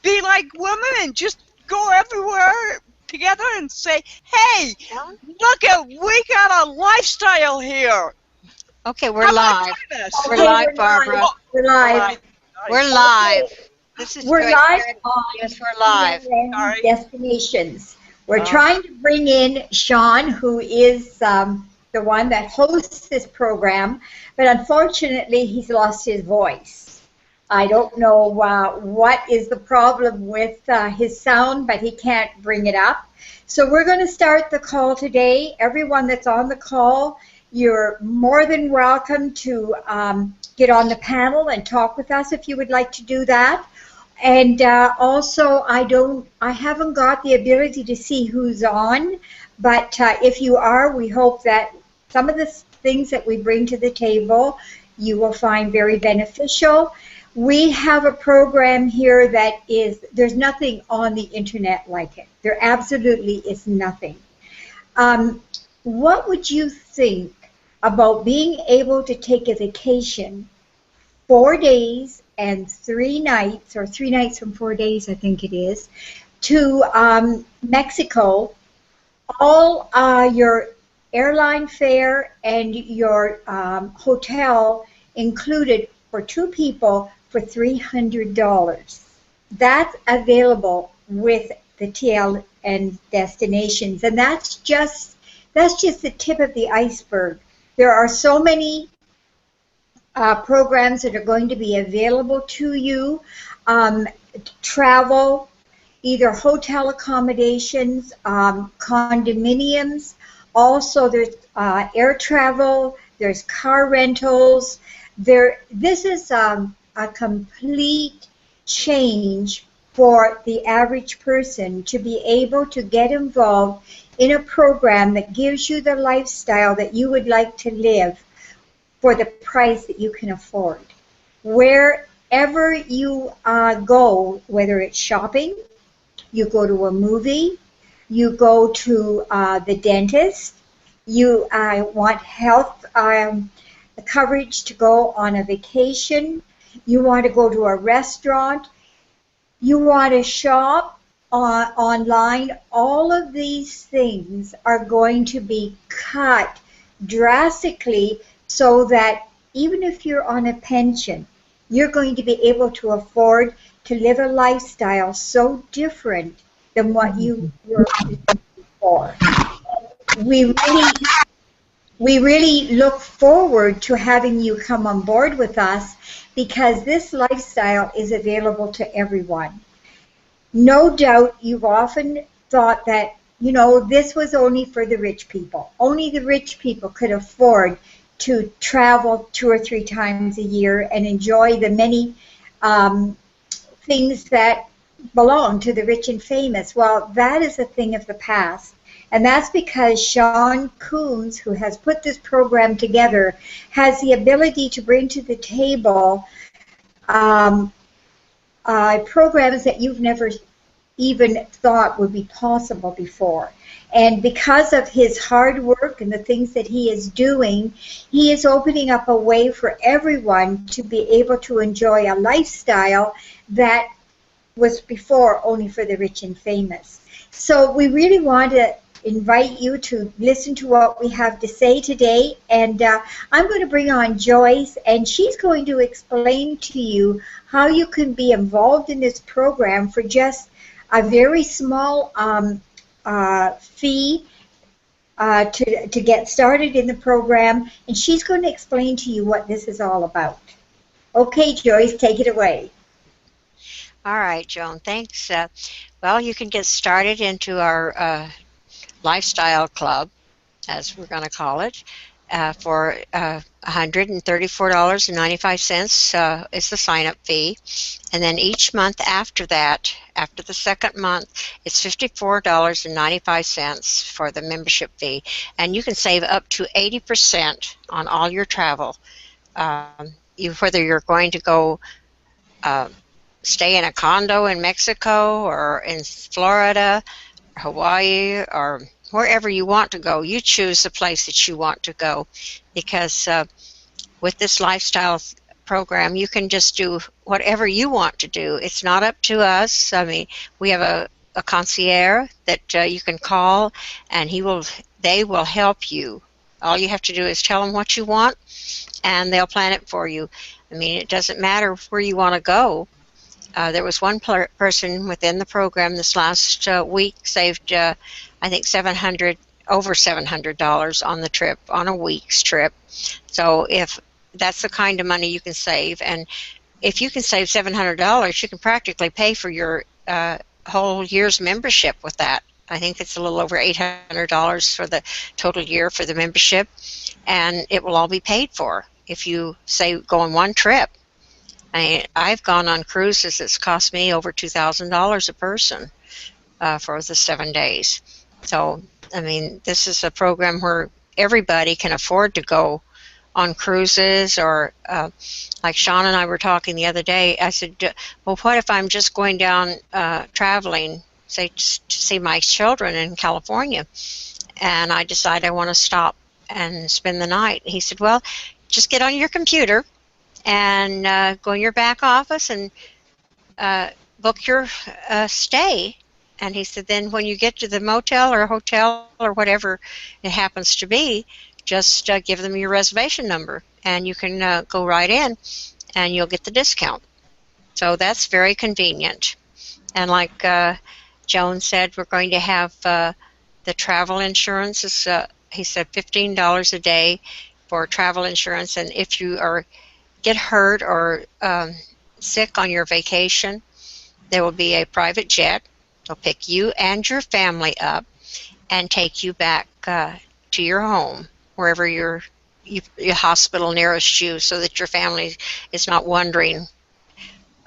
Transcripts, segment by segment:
be like women and just go everywhere together and say, hey, look at, we got a lifestyle here. Okay, How we're about live. join us? We're Okay, live, Barbara. Oh, We're live. We're live. This is We're Joyce. live on Yes, we're live. Sorry. Destinations. We're trying to bring in Sean, who is the one that hosts this program, but unfortunately he's lost his voice. I don't know what is the problem with his sound, but he can't bring it up. So we're going to start the call today. Everyone that's on the call, you're more than welcome to get on the panel and talk with us if you would like to do that. And also, I haven't got the ability to see who's on, but if you are, we hope that some of the things that we bring to the table you will find very beneficial. We have a program here that there's nothing on the internet like it. There absolutely is nothing. What would you think about being able to take a vacation 4 days and 3 nights, or 3 nights and 4 days, I think it is, to Mexico, all your airline fare and your hotel included for 2 people for $300. That's available with the TL and destinations, and that's just the tip of the iceberg. There are so many programs that are going to be available to you. Travel, either hotel accommodations, condominiums. Also, there's air travel. There's car rentals. This is a complete change for the average person to be able to get involved in a program that gives you the lifestyle that you would like to live for the price that you can afford. Wherever you go, whether it's shopping, you go to a movie, you go to the dentist, you want health coverage to go on a vacation, you want to go to a restaurant, you want to shop online, all of these things are going to be cut drastically so that even if you're on a pension, you're going to be able to afford to live a lifestyle so different than what you were before. We really look forward to having you come on board with us because this lifestyle is available to everyone. No doubt you've often thought that, this was only for the rich people. Only the rich people could afford to travel 2 or 3 times a year and enjoy the many things that belong to the rich and famous. Well, that is a thing of the past. And that's because Sean Coombs, who has put this program together, has the ability to bring to the table programs that you've never even thought would be possible before. And because of his hard work and the things that he is doing, he is opening up a way for everyone to be able to enjoy a lifestyle that was before only for the rich and famous. So we really want to invite you to listen to what we have to say today, and I'm going to bring on Joyce, and she's going to explain to you how you can be involved in this program for just a very small fee to get started in the program, and she's going to explain to you what this is all about. Okay, Joyce, take it away. All right, Joan, thanks. Well, you can get started into our lifestyle club, as we're going to call it, for $134.95 is the sign-up fee. And then each month after that, after the second month, it's $54.95 for the membership fee. And you can save up to 80% on all your travel. Whether you're going to go stay in a condo in Mexico or in Florida, Hawaii, or wherever you want to go, you choose the place that you want to go, because with this lifestyle program, you can just do whatever you want to do. It's not up to us. I mean, we have a concierge that you can call, and they will help you. All you have to do is tell them what you want, and they'll plan it for you. I mean, it doesn't matter where you want to go. There was one person within the program this last week saved, I think, over $700 on the trip, on a week's trip. So if that's the kind of money you can save, and if you can save $700, you can practically pay for your whole year's membership with that. I think it's a little over $800 for the total year for the membership, and it will all be paid for if you say go on one trip. I've gone on cruises that's cost me over $2,000 a person for the 7 days. So, I mean, this is a program where everybody can afford to go on cruises, or like Sean and I were talking the other day. I said, well, what if I'm just going down traveling, say, to see my children in California, and I decide I want to stop and spend the night? He said, well, just get on your computer and go in your back office and book your stay. And he said, then when you get to the motel or hotel or whatever it happens to be, just give them your reservation number, and you can go right in, and you'll get the discount. So that's very convenient. And like Joan said, we're going to have the travel insurance. He said $15 a day for travel insurance, and if you get hurt or sick on your vacation, there will be a private jet. They'll pick you and your family up and take you back to your home, wherever your hospital nearest you, so that your family is not wondering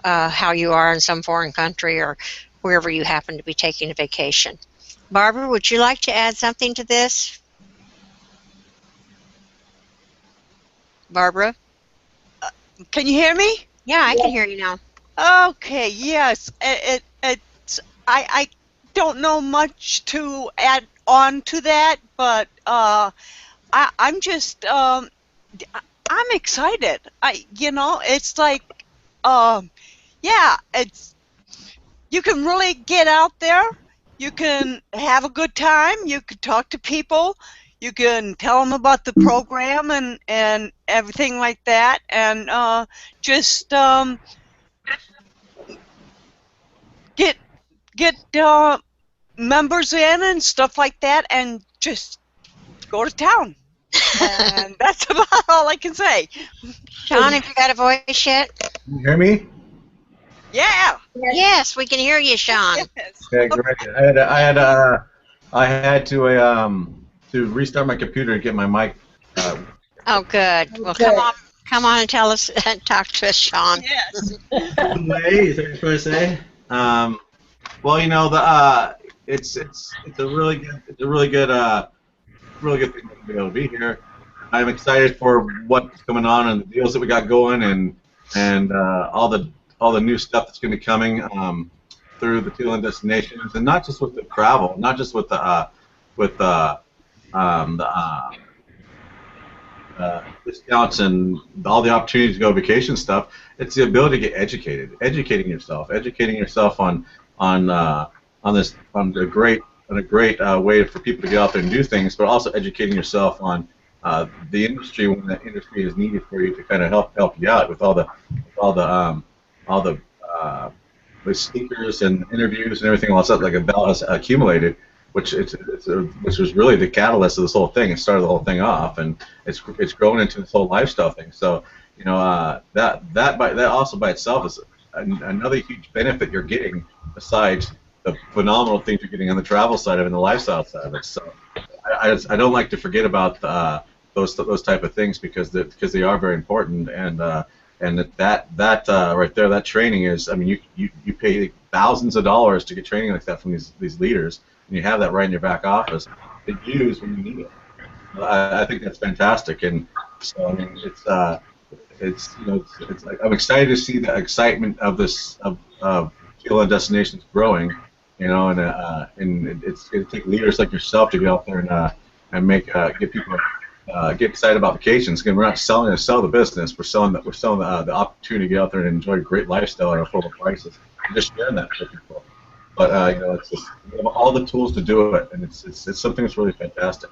how you are in some foreign country or wherever you happen to be taking a vacation. Barbara, would you like to add something to this? Barbara? Can you hear me? Yeah, I can hear you now. Okay, yes. I don't know much to add on to that, but I'm just I'm excited. It's like yeah, you can really get out there. You can have a good time. You can talk to people. You can tell them about the program and everything like that, and just get members in and stuff like that, and just go to town. And that's about all I can say. Sean, have you got a voice yet? Can you hear me? Yeah. Yes, we can hear you, Sean. Yes. Okay, great. I had to restart my computer and get my mic. Oh, good. Well, Good. come on and tell us, talk to us, Sean. Yes. Way, is that what you're supposed to say? Well, it's a really good thing to be able to be here. I'm excited for what's coming on and the deals that we got going, and all the new stuff that's going to be coming through the Teal destinations, and not just with the travel, not just with the discounts and all the opportunities to go vacation stuff. It's the ability to get educating yourself on a great way for people to get out there and do things, but also educating yourself on the industry when the industry is needed for you to kind of help you out with all the speakers and interviews and everything else that like Bell has accumulated, which was really the catalyst of this whole thing. It started the whole thing off, and it's grown into this whole lifestyle thing. So that also by itself is another huge benefit you're getting besides the phenomenal things you're getting on the travel side of it and the lifestyle side of it. So I don't like to forget about those type of things because they are very important, and that right there, that training is, I mean, you pay thousands of dollars to get training like that from these leaders, and you have that right in your back office to use when you need it. I think that's fantastic, and so I mean it's like I'm excited to see the excitement of this of Teal Destinations growing, and it's going to take leaders like yourself to get out there and make get people get excited about vacations. Again, we're not selling to sell the business. We're selling the opportunity to get out there and enjoy a great lifestyle at affordable prices. And just sharing that with people. But it's just we have all the tools to do it, and it's something that's really fantastic.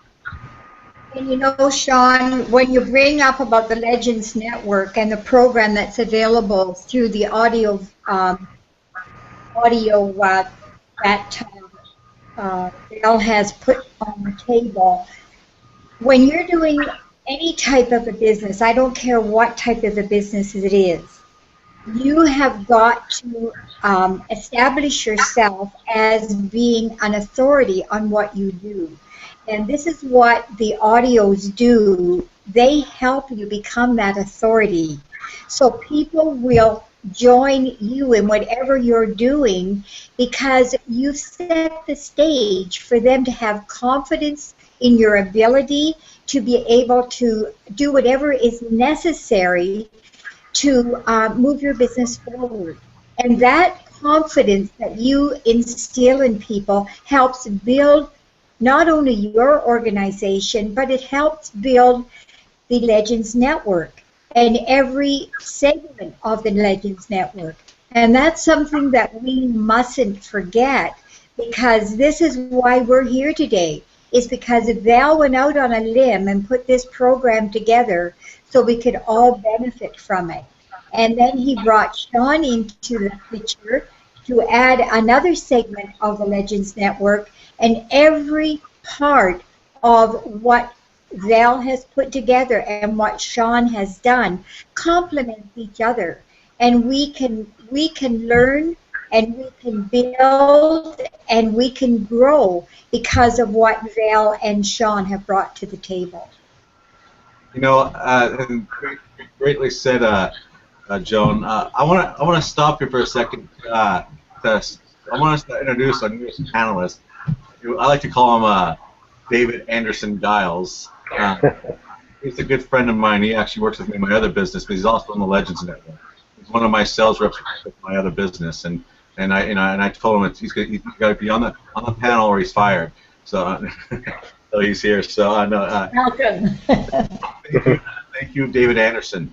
And Sean, when you bring up about the Legends Network and the program that's available through the audio that Bill has put on the table, when you're doing any type of a business, I don't care what type of a business it is, you have got to establish yourself as being an authority on what you do. And this is what the audios do. They help you become that authority. So people will join you in whatever you're doing because you've set the stage for them to have confidence in your ability to be able to do whatever is necessary to move your business forward. And that confidence that you instill in people helps build not only your organization, but it helps build the Legends Network and every segment of the Legends Network. And that's something that we mustn't forget, because this is why we're here today. Is because Val went out on a limb and put this program together so we could all benefit from it. And then he brought Sean into the picture to add another segment of the Legends Network, and every part of what Val has put together and what Sean has done complements each other. And we can learn, and we can build, and we can grow because of what Val and Sean have brought to the table. And greatly said, Joan. I want to stop here for a second. I want us to introduce our newest panelist. I like to call him David Anderson Giles. He's a good friend of mine. He actually works with me in my other business, but he's also on the Legends Network. He's one of my sales reps with my other business, and I told him he's got to be on the panel or he's fired. So, so he's here. So I know. Welcome. Thank you, David Anderson,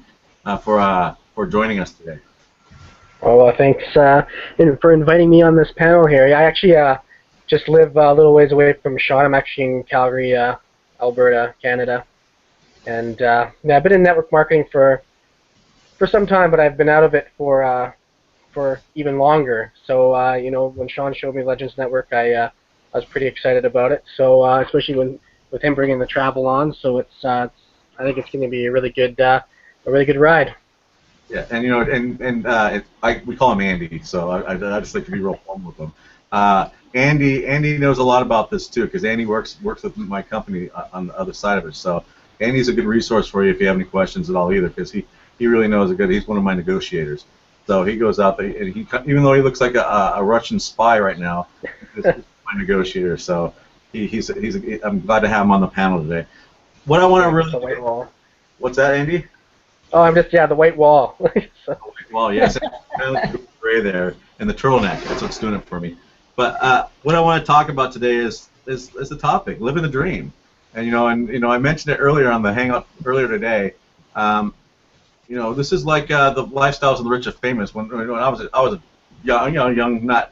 for joining us today. Well, thanks for inviting me on this panel here. I actually just live a little ways away from Sean. I'm actually in Calgary, Alberta, Canada, and I've been in network marketing for some time, but I've been out of it for even longer. So when Sean showed me Legends Network, I was pretty excited about it. So especially with him bringing the travel on, so I think it's going to be a really good ride. Yeah, and we call him Andy, so I just like to be real formal with him. Andy knows a lot about this too, because Andy works with my company on the other side of it. So Andy's a good resource for you if you have any questions at all either, because he really knows he's one of my negotiators. So he goes out there, and even though he looks like a Russian spy right now, he's my negotiator. So I'm glad to have him on the panel today. What I want to really the white wall. What's that, Andy? Oh, I'm just the white wall. So. Well, yes, kind of gray there, and the turtleneck. That's what's doing it for me. But what I want to talk about today is the topic, living the dream. And I mentioned it earlier on the hangout earlier today. This is like the lifestyles of the rich and famous. When I was young, not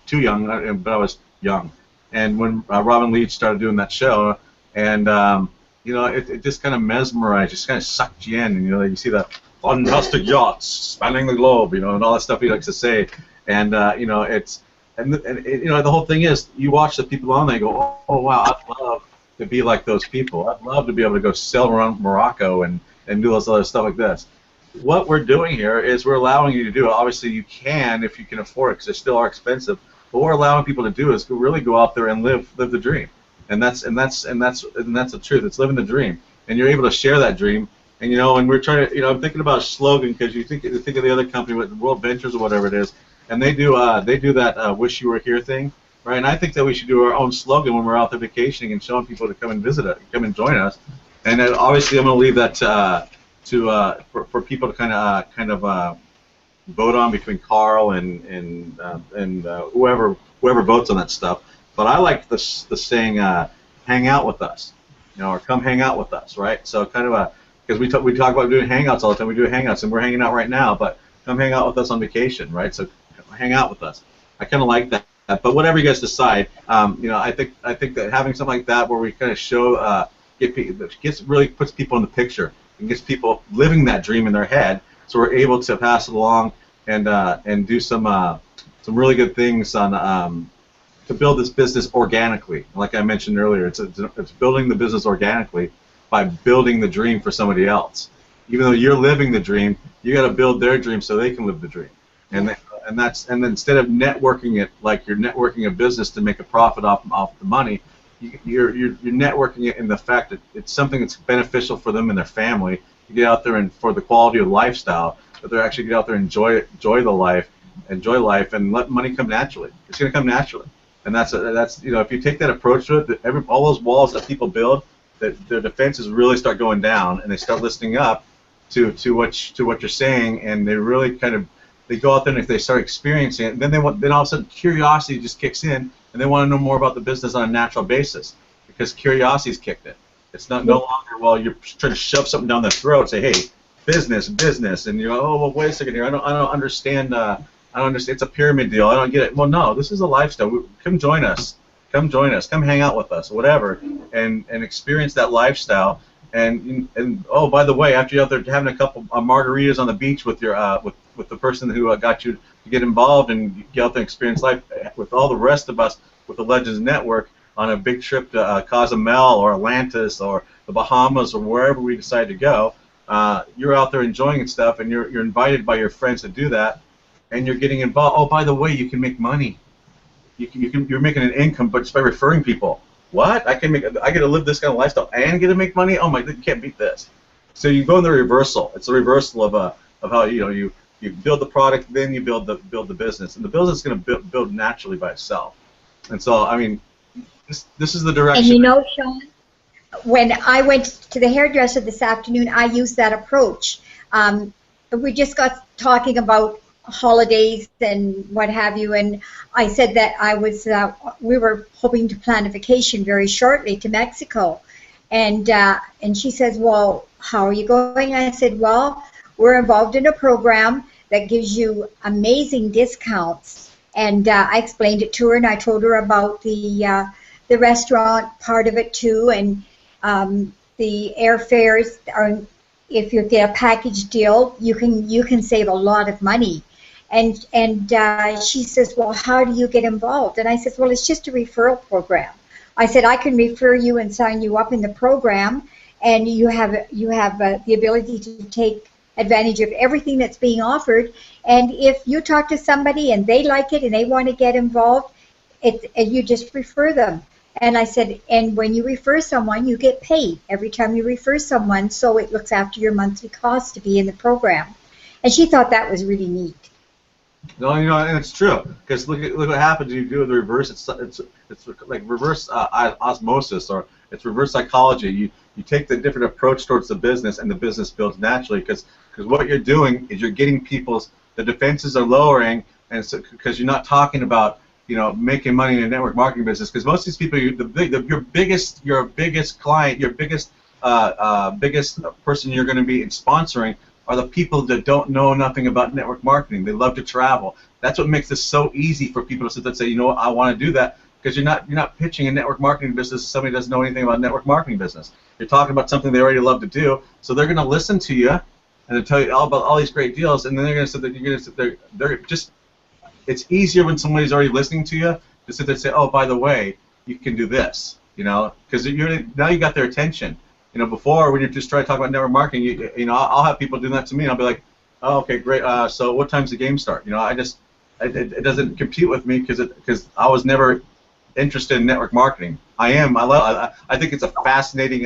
too young, but I was young. And when Robin Leach started doing that show, and it just kind of mesmerized, just kind of sucked you in. And you see the fantastic yachts spanning the globe, and all that stuff he likes to say. And the whole thing is, you watch the people on there, and go, oh wow, I'd love to be like those people. I'd love to be able to go sail around Morocco and do those other stuff like this. What we're doing here is we're allowing you to do it. Obviously, you can if you can afford it, because they still are expensive. But what we're allowing people to do is to really go out there and live the dream. And that's the truth. It's living the dream, and you're able to share that dream. And and we're trying to, I'm thinking about a slogan, because you think of the other company with World Ventures or whatever it is, and they do that "Wish You Were Here" thing, right? And I think that we should do our own slogan when we're out there vacationing and showing people to come and visit it, come and join us. And then obviously, I'm going to leave that for people to kind of vote on between Carl and whoever votes on that stuff. But I like the saying, "Hang out with us." or come hang out with us, right? So kind of a, because we talk about doing hangouts all the time. We do hangouts, and we're hanging out right now, but come hang out with us on vacation, right? So hang out with us. I kind of like that. But whatever you guys decide, I think that having something like that where we kind of show, really puts people in the picture and gets people living that dream in their head, so we're able to pass it along and do some really good things on to build this business organically. Like I mentioned earlier, it's building the business organically by building the dream for somebody else. Even though you're living the dream, you got to build their dream so they can live the dream. And then instead of networking it like you're networking a business to make a profit off the money, you're networking it in the fact that it's something that's beneficial for them and their family to get out there and for the quality of lifestyle, that they're actually get out there and enjoy life, and let money come naturally. It's going to come naturally. And that's if you take that approach to it, all those walls that people build, that their defenses really start going down, and they start listening up to what you're saying, and they really kind of go out there, and if they start experiencing it, then all of a sudden curiosity just kicks in, and they want to know more about the business on a natural basis because curiosity's kicked in. It's no longer you're trying to shove something down their throat and say, hey, business, and you're oh well, wait a second here, I don't understand. I don't understand. It's a pyramid deal. I don't get it. Well, no, this is a lifestyle. Come join us. Come hang out with us, whatever, and experience that lifestyle. And oh, by the way, after you're out there having a couple of margaritas on the beach with your with the person who got you to get involved and get out there and experience life with all the rest of us with the Legends Network on a big trip to Cozumel or Atlantis or the Bahamas or wherever we decide to go, you're out there enjoying stuff, and you're invited by your friends to do that, and you're getting involved. Oh, by the way, you can make money. You're making an income, but just by referring people. What? I get to live this kind of lifestyle and get to make money? Oh my! You can't beat this. So you go in the reversal. It's a reversal of how you build the product, then you build the business, and the business is going to build naturally by itself. And so I mean, this is the direction. And Sean, when I went to the hairdresser this afternoon, I used that approach. We just got talking about holidays and what have you, and I said that we were hoping to plan a vacation very shortly to Mexico, and she says, well, how are you going? I said, well, we're involved in a program that gives you amazing discounts, and I explained it to her, and I told her about the restaurant part of it too, and the airfares are, if you get a package deal, you can save a lot of money. And she says, well, how do you get involved? And I said, well, it's just a referral program. I said, I can refer you and sign you up in the program, and you have the ability to take advantage of everything that's being offered. And if you talk to somebody and they like it and they want to get involved, you just refer them. And I said, and when you refer someone, you get paid every time you refer someone, so it looks after your monthly cost to be in the program. And she thought that was really neat. No, and it's true, because look what happens when you do the reverse. It's like reverse osmosis, or it's reverse psychology. You take the different approach towards the business, and the business builds naturally, because what you're doing is you're getting the defenses are lowering, and so because you're not talking about making money in a network marketing business, because most of these people, your biggest client, your biggest person you're going to be sponsoring are the people that don't know nothing about network marketing. They love to travel. That's what makes this so easy for people to sit there and say, you know what, I want to do that, because you're not pitching a network marketing business to somebody who doesn't know anything about network marketing business. You're talking about something they already love to do, so they're going to listen to you and they'll tell you all about all these great deals, and then they're going to sit there. You're going to sit there. They're just. It's easier when somebody's already listening to you to sit there and say, oh, by the way, you can do this, because now you got their attention. Before, when you're just trying to talk about network marketing, I'll have people do that to me, and I'll be like, oh, okay, great. So what time's the game start? It doesn't compute with me because I was never interested in network marketing. I think it's a fascinating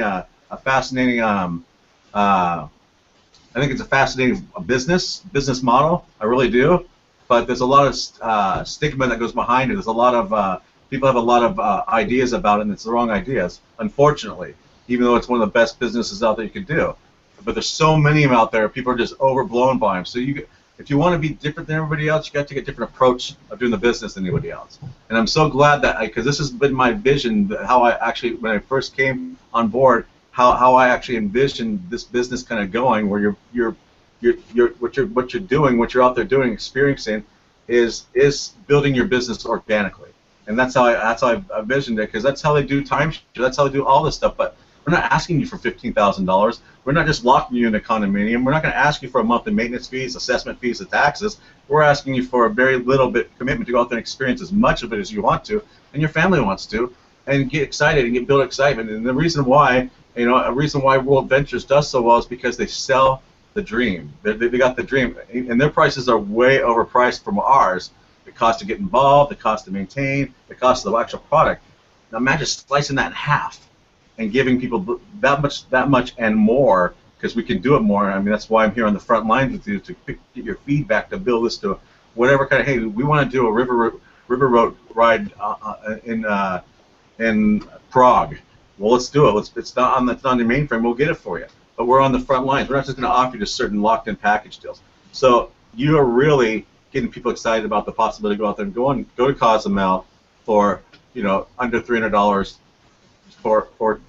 business model. I really do. But there's a lot of stigma that goes behind it. There's a lot of people have a lot of ideas about it, and it's the wrong ideas, unfortunately. Even though it's one of the best businesses out there you could do, but there's so many of them out there. People are just overblown by them. So if if you want to be different than everybody else, you got to take a different approach of doing the business than anybody else. And I'm so glad that, because this has been my vision, how I actually, when I first came on board, how I actually envisioned this business kind of going, where what you're doing, what you're out there doing, experiencing, is building your business organically. And that's how I envisioned it, because that's how they do timeshare, that's how they do all this stuff. But we're not asking you for $15,000. We're not just locking you in a condominium. We're not going to ask you for a monthly maintenance fees, assessment fees, and taxes. We're asking you for a very little bit commitment to go out there and experience as much of it as you want to, and your family wants to, and get excited and build excitement. And the reason why, a reason why World Ventures does so well is because they sell the dream. They got the dream, and their prices are way overpriced from ours. The cost to get involved, the cost to maintain, the cost of the actual product. Now imagine slicing that in half and giving people that much and more, because we can do it more. I mean, that's why I'm here on the front lines with you, to get your feedback, to build this to whatever kind of, hey, we want to do a river road ride in Prague. Well, let's do it. It's not on the mainframe. We'll get it for you. But we're on the front lines. We're not just going to offer you just certain locked-in package deals. So you are really getting people excited about the possibility to go out there and go to Cozumel for under $300 for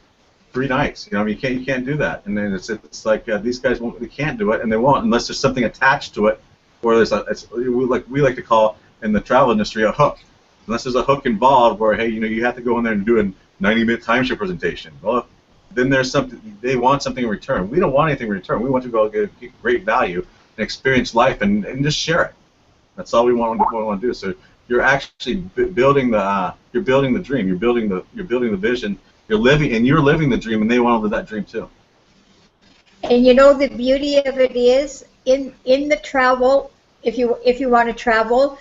3 nights. I mean, you can't do that. And then it's like these guys they can't do it, and they won't unless there's something attached to it, where there's we like to call in the travel industry a hook. Unless there's a hook involved, where hey, you have to go in there and do a 90-minute timeshare presentation. Well, then there's something, they want something in return. We don't want anything in return. We want to go get great value and experience life and just share it. That's all we want to do. So you're actually building the dream. You're building the vision. You're living the dream, and they want to live that dream too. And the beauty of it is in the travel. If you want to travel,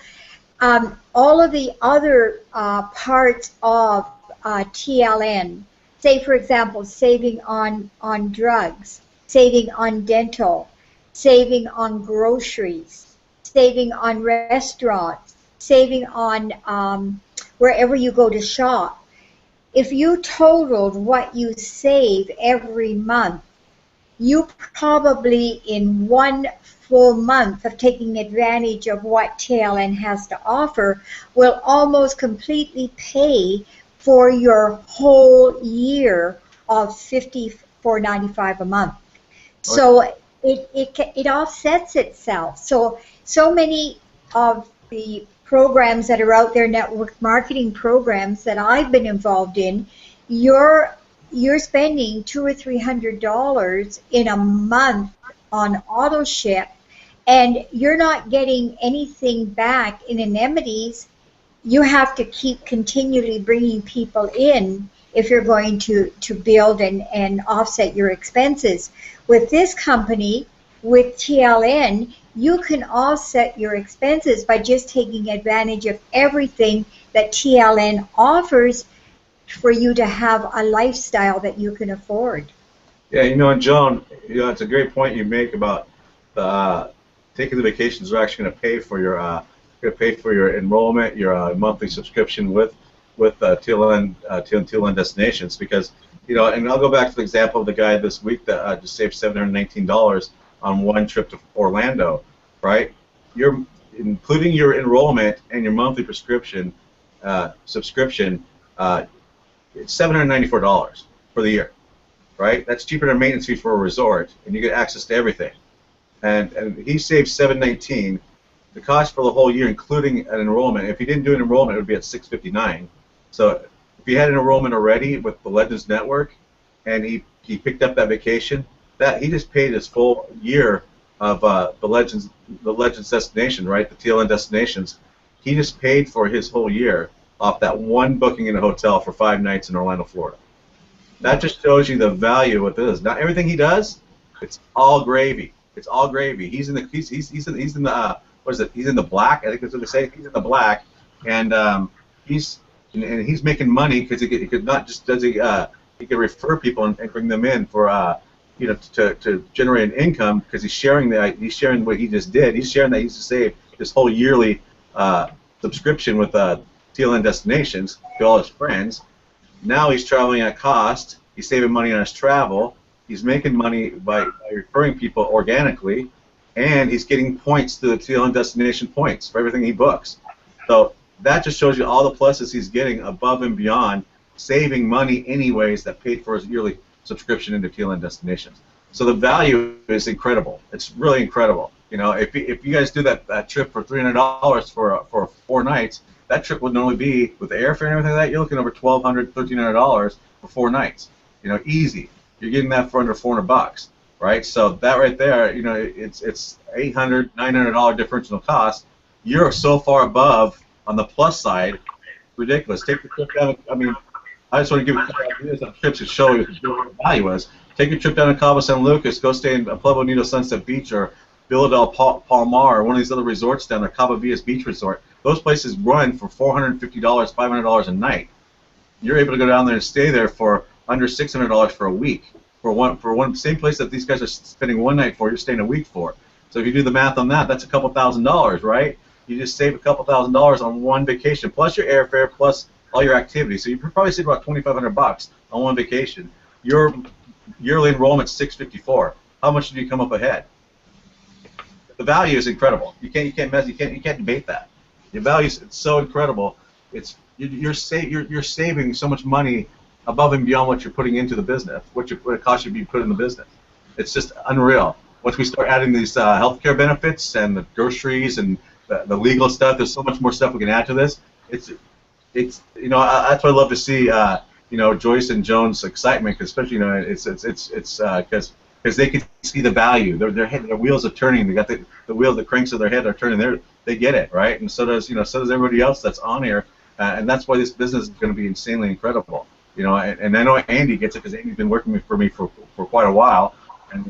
all of the other parts of TLN. Say, for example, saving on drugs, saving on dental, saving on groceries, saving on restaurants, saving on wherever you go to shop. If you totaled what you save every month, you probably, in one full month of taking advantage of what TLN has to offer, will almost completely pay for your whole year of $54.95 a month. So it offsets itself. So many of the programs that are out there, network marketing programs that I've been involved in, you're spending $200 or $300 in a month on auto ship, and you're not getting anything back in amenities. You have to keep continually bringing people in if you're going to build and offset your expenses. With this company, with TLN, you can offset your expenses by just taking advantage of everything that TLN offers for you to have a lifestyle that you can afford. Yeah, Joan, it's a great point you make about taking the vacations are actually going to pay for your enrollment, your monthly subscription with TLN destinations, because and I'll go back to the example of the guy this week that just saved $719 on one trip to Orlando, right? You're including your enrollment and your monthly subscription. It's $794 for the year, right? That's cheaper than a maintenance fee for a resort, and you get access to everything. And he saved $719. The cost for the whole year, including an enrollment, if he didn't do an enrollment, it would be at $659. So if he had an enrollment already with the Legends Network, and he picked up that vacation, that he just paid his full year of the Legends destination, right? The TLN destinations. He just paid for his whole year off that one booking in a hotel for 5 nights in Orlando, Florida. That just shows you the value of this. Not everything he does, it's all gravy. It's all gravy. He's in the what is it? He's in the black. I think that's what they say. He's in the black, and he's making money because he could not just he could refer people and bring them in for to generate an income, because he's sharing what he just did. He's sharing that he used to save this whole yearly subscription with TLN destinations to all his friends. Now he's traveling at cost. He's saving money on his travel. He's making money by referring people organically, and he's getting points to the TLN destination points for everything he books. So that just shows you all the pluses he's getting above and beyond saving money anyways that paid for his yearly subscription into TLN destinations. So the value is incredible. It's really incredible. You know, if you guys do that trip for $300 for 4 nights, that trip would normally be, with the airfare and everything like that, you're looking over $1,200, $1,300 for 4 nights. You know, easy. You're getting that for under $400, right? So that right there, you know, it's $800, $900 differential cost. You're so far above on the plus side, ridiculous. Take the trip down. I mean, I just want to give you ideas on trips to show you what the value is. Take a trip down to Cabo San Lucas. Go stay in Pueblo Nido Sunset Beach or Villa del Palmar or one of these other resorts down there, Cabo Villas Beach Resort. Those places run for $450, $500 a night. You're able to go down there and stay there for under $600 for a week. For one same place that these guys are spending one night for, you're staying a week for. So if you do the math on that, that's a couple $1,000s, right? You just save a couple $1,000s on one vacation, plus your airfare, plus all your activities. So you probably save about $2,500 on one vacation. Your yearly enrollment's $654. How much did you come up ahead? The value is incredible. You can't debate that. The value is so incredible. You're saving so much money above and beyond what you're putting into the business, what it costs you to be put in the business. It's just unreal. Once we start adding these healthcare benefits and the groceries and the legal stuff, there's so much more stuff we can add to this. It's you know, that's why I love to see you know, Joyce and Joan's excitement, cause especially, you know, it's because they can see the value. Their wheels are turning. They got the wheels, the cranks of their head are turning. They get it, right? And so does everybody else that's on here, and that's why this business is going to be insanely incredible. You know, and I know Andy gets it because Andy's been working for me for quite a while, and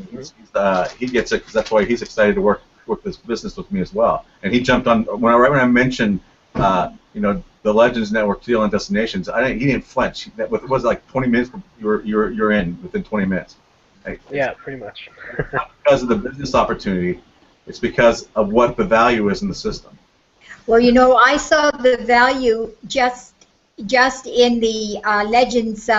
he gets it because that's why he's excited to work this business with me as well. And he jumped on right when I mentioned you know, the Legends Network deal on destinations. He didn't flinch. It was like 20 minutes. You're in within 20 minutes. Yeah, pretty much. It's not because of the business opportunity. It's because of what the value is in the system. Well, you know, I saw the value just in the Legends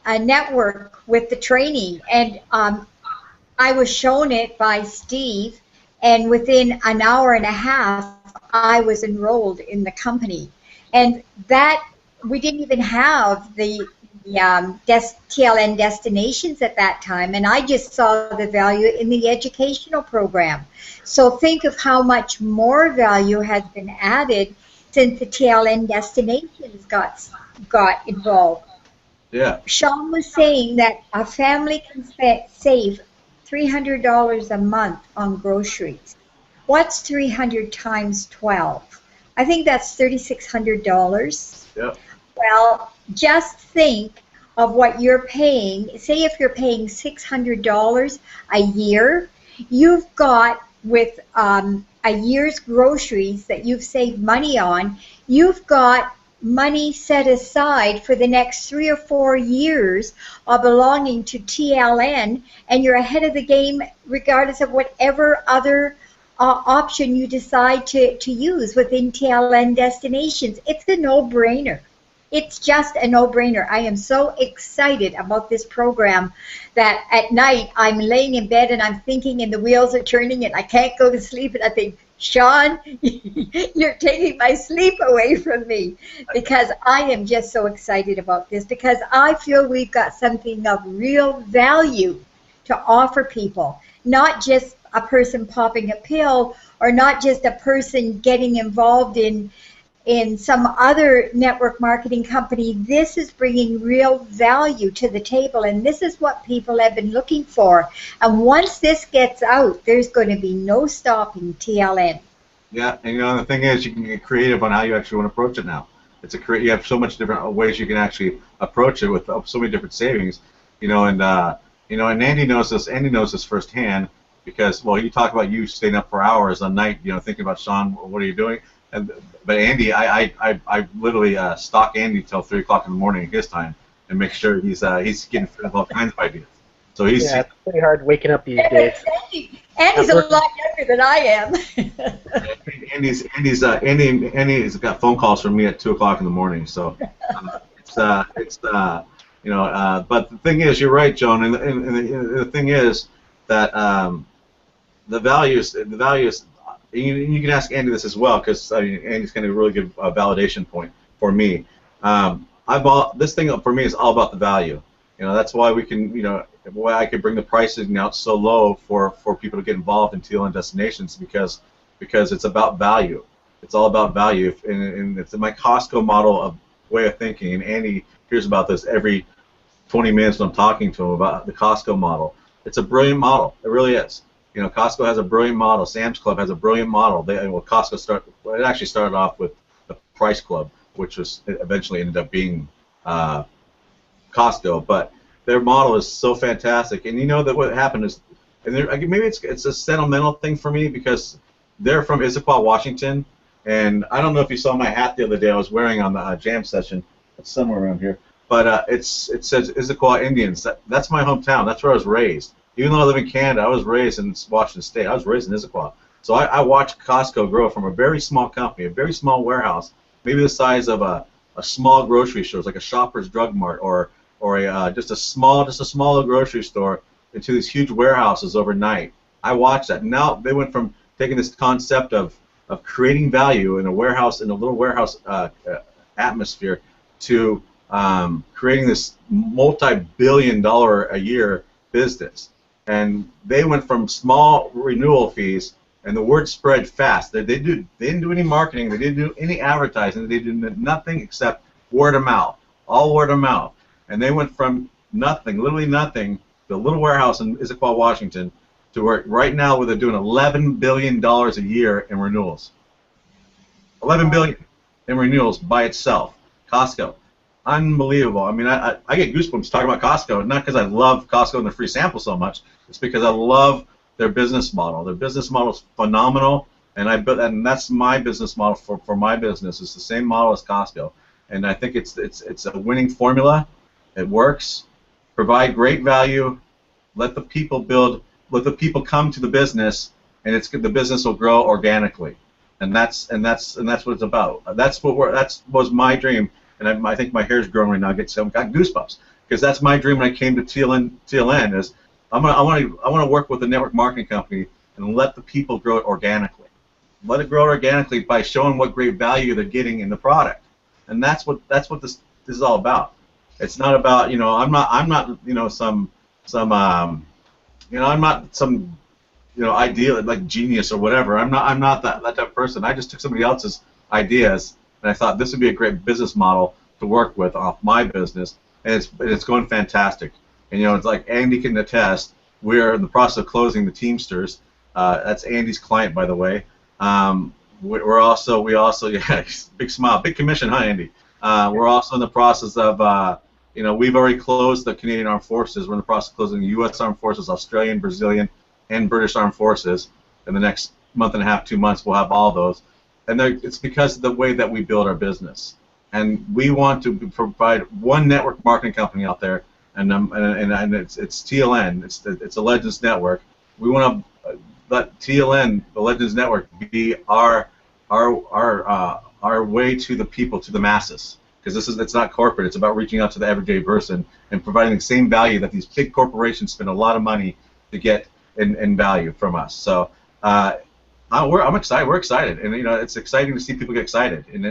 network with the training, and I was shown it by Steve, and within an hour and a half, I was enrolled in the company, and that we didn't even have the TLN destinations at that time, and I just saw the value in the educational program. So think of how much more value has been added since the TLN destinations got involved. Yeah. Sean was saying that a family can save $300 a month on groceries. What's 300 times 12? I think that's $3,600. Yeah. Well, just think of what you're paying. Say if you're paying $600 a year, you've got with a year's groceries that you've saved money on, you've got money set aside for the next 3 or 4 years of belonging to TLN, and you're ahead of the game regardless of whatever other option you decide to use within TLN destinations. It's a no-brainer. It's just a no-brainer. I am so excited about this program that at night I'm laying in bed and I'm thinking and the wheels are turning and I can't go to sleep, and I think, Sean, you're taking my sleep away from me, because I am just so excited about this, because I feel we've got something of real value to offer people, not just a person popping a pill or not just a person getting involved in some other network marketing company. This is bringing real value to the table, and this is what people have been looking for. And once this gets out, there's going to be no stopping TLN. Yeah, and you know, the thing is, you can get creative on how you actually want to approach it now. You have so much different ways you can actually approach it with so many different savings. You know, and and Andy knows this. Andy knows this firsthand because, well, you talk about you staying up for hours a night, you know, thinking about, Sean, what are you doing? But Andy, I literally stalk Andy till 3 o'clock in the morning at his time and make sure he's getting fed with all kinds of ideas. So he's it's pretty hard waking up these days. Andy's a lot younger than I am. Andy's got phone calls from me at 2 o'clock in the morning. So you know. But the thing is, you're right, Joan, and the thing is that the values. You can ask Andy this as well, because I mean, Andy's going to really give a validation point for me. This thing for me is all about the value. That's why we can, why I could bring the pricing out so low for people to get involved in TLN destinations, because it's about value. It's all about value, and it's my Costco model of way of thinking. And Andy hears about this every 20 minutes when I'm talking to him about the Costco model. It's a brilliant model. It really is. Costco has a brilliant model. Sam's Club has a brilliant model. It actually started off with the Price Club, which was eventually ended up being Costco. But their model is so fantastic. And you know that what happened is, and maybe it's a sentimental thing for me, because they're from Issaquah, Washington. And I don't know if you saw my hat the other day I was wearing on the jam session. It's somewhere around here. But it says Issaquah Indians. That's my hometown. That's where I was raised. Even though I live in Canada, I was raised in Washington State. I was raised in Issaquah. So I watched Costco grow from a very small company, a very small warehouse, maybe the size of a small grocery store, like a Shoppers Drug Mart, or just a small grocery store, into these huge warehouses overnight. I watched that. Now they went from taking this concept of creating value in a little warehouse atmosphere, to creating this multi-billion-dollar a year business. And they went from small renewal fees, and the word spread fast. They didn't do any marketing. They didn't do any advertising. They did nothing except word of mouth, all word of mouth. And they went from nothing, literally nothing, the little warehouse in Issaquah, Washington, to where right now where they're doing $11 billion a year in renewals. $11 billion in renewals by itself. Costco. Unbelievable. I mean, I get goosebumps talking about Costco, not because I love Costco and the free sample so much. It's because I love their business model. Their business model is phenomenal, and that's my business model for my business. It's the same model as Costco, and I think it's a winning formula. It works. Provide great value. Let the people come to the business, and the business will grow organically, and that's what it's about. That was my dream. And I think my hair's growing right now. I've got goosebumps, because that's my dream when I came to TLN. Is I want to work with a network marketing company and let the people grow it organically. Let it grow organically by showing what great value they're getting in the product, and that's what this is all about. It's not about I'm not some ideal like genius or whatever. I'm not that type of person. I just took somebody else's ideas, and I thought this would be a great business model to work with off my business, and it's going fantastic. And it's like Andy can attest, we're in the process of closing the Teamsters. That's Andy's client, by the way. We also yeah, big smile, big commission, huh, Andy? We're also in the process of we've already closed the Canadian Armed Forces. We're in the process of closing the U.S. Armed Forces, Australian, Brazilian, and British Armed Forces. In the next month and a half, 2 months, we'll have all those. And it's because of the way that we build our business. And we want to provide one network marketing company out there, and it's TLN. It's a Legends Network. We want to let TLN, the Legends Network, be our way to the people, to the masses. Because it's not corporate. It's about reaching out to the everyday person and providing the same value that these big corporations spend a lot of money to get in value from us. So. I'm excited. We're excited, and it's exciting to see people get excited. And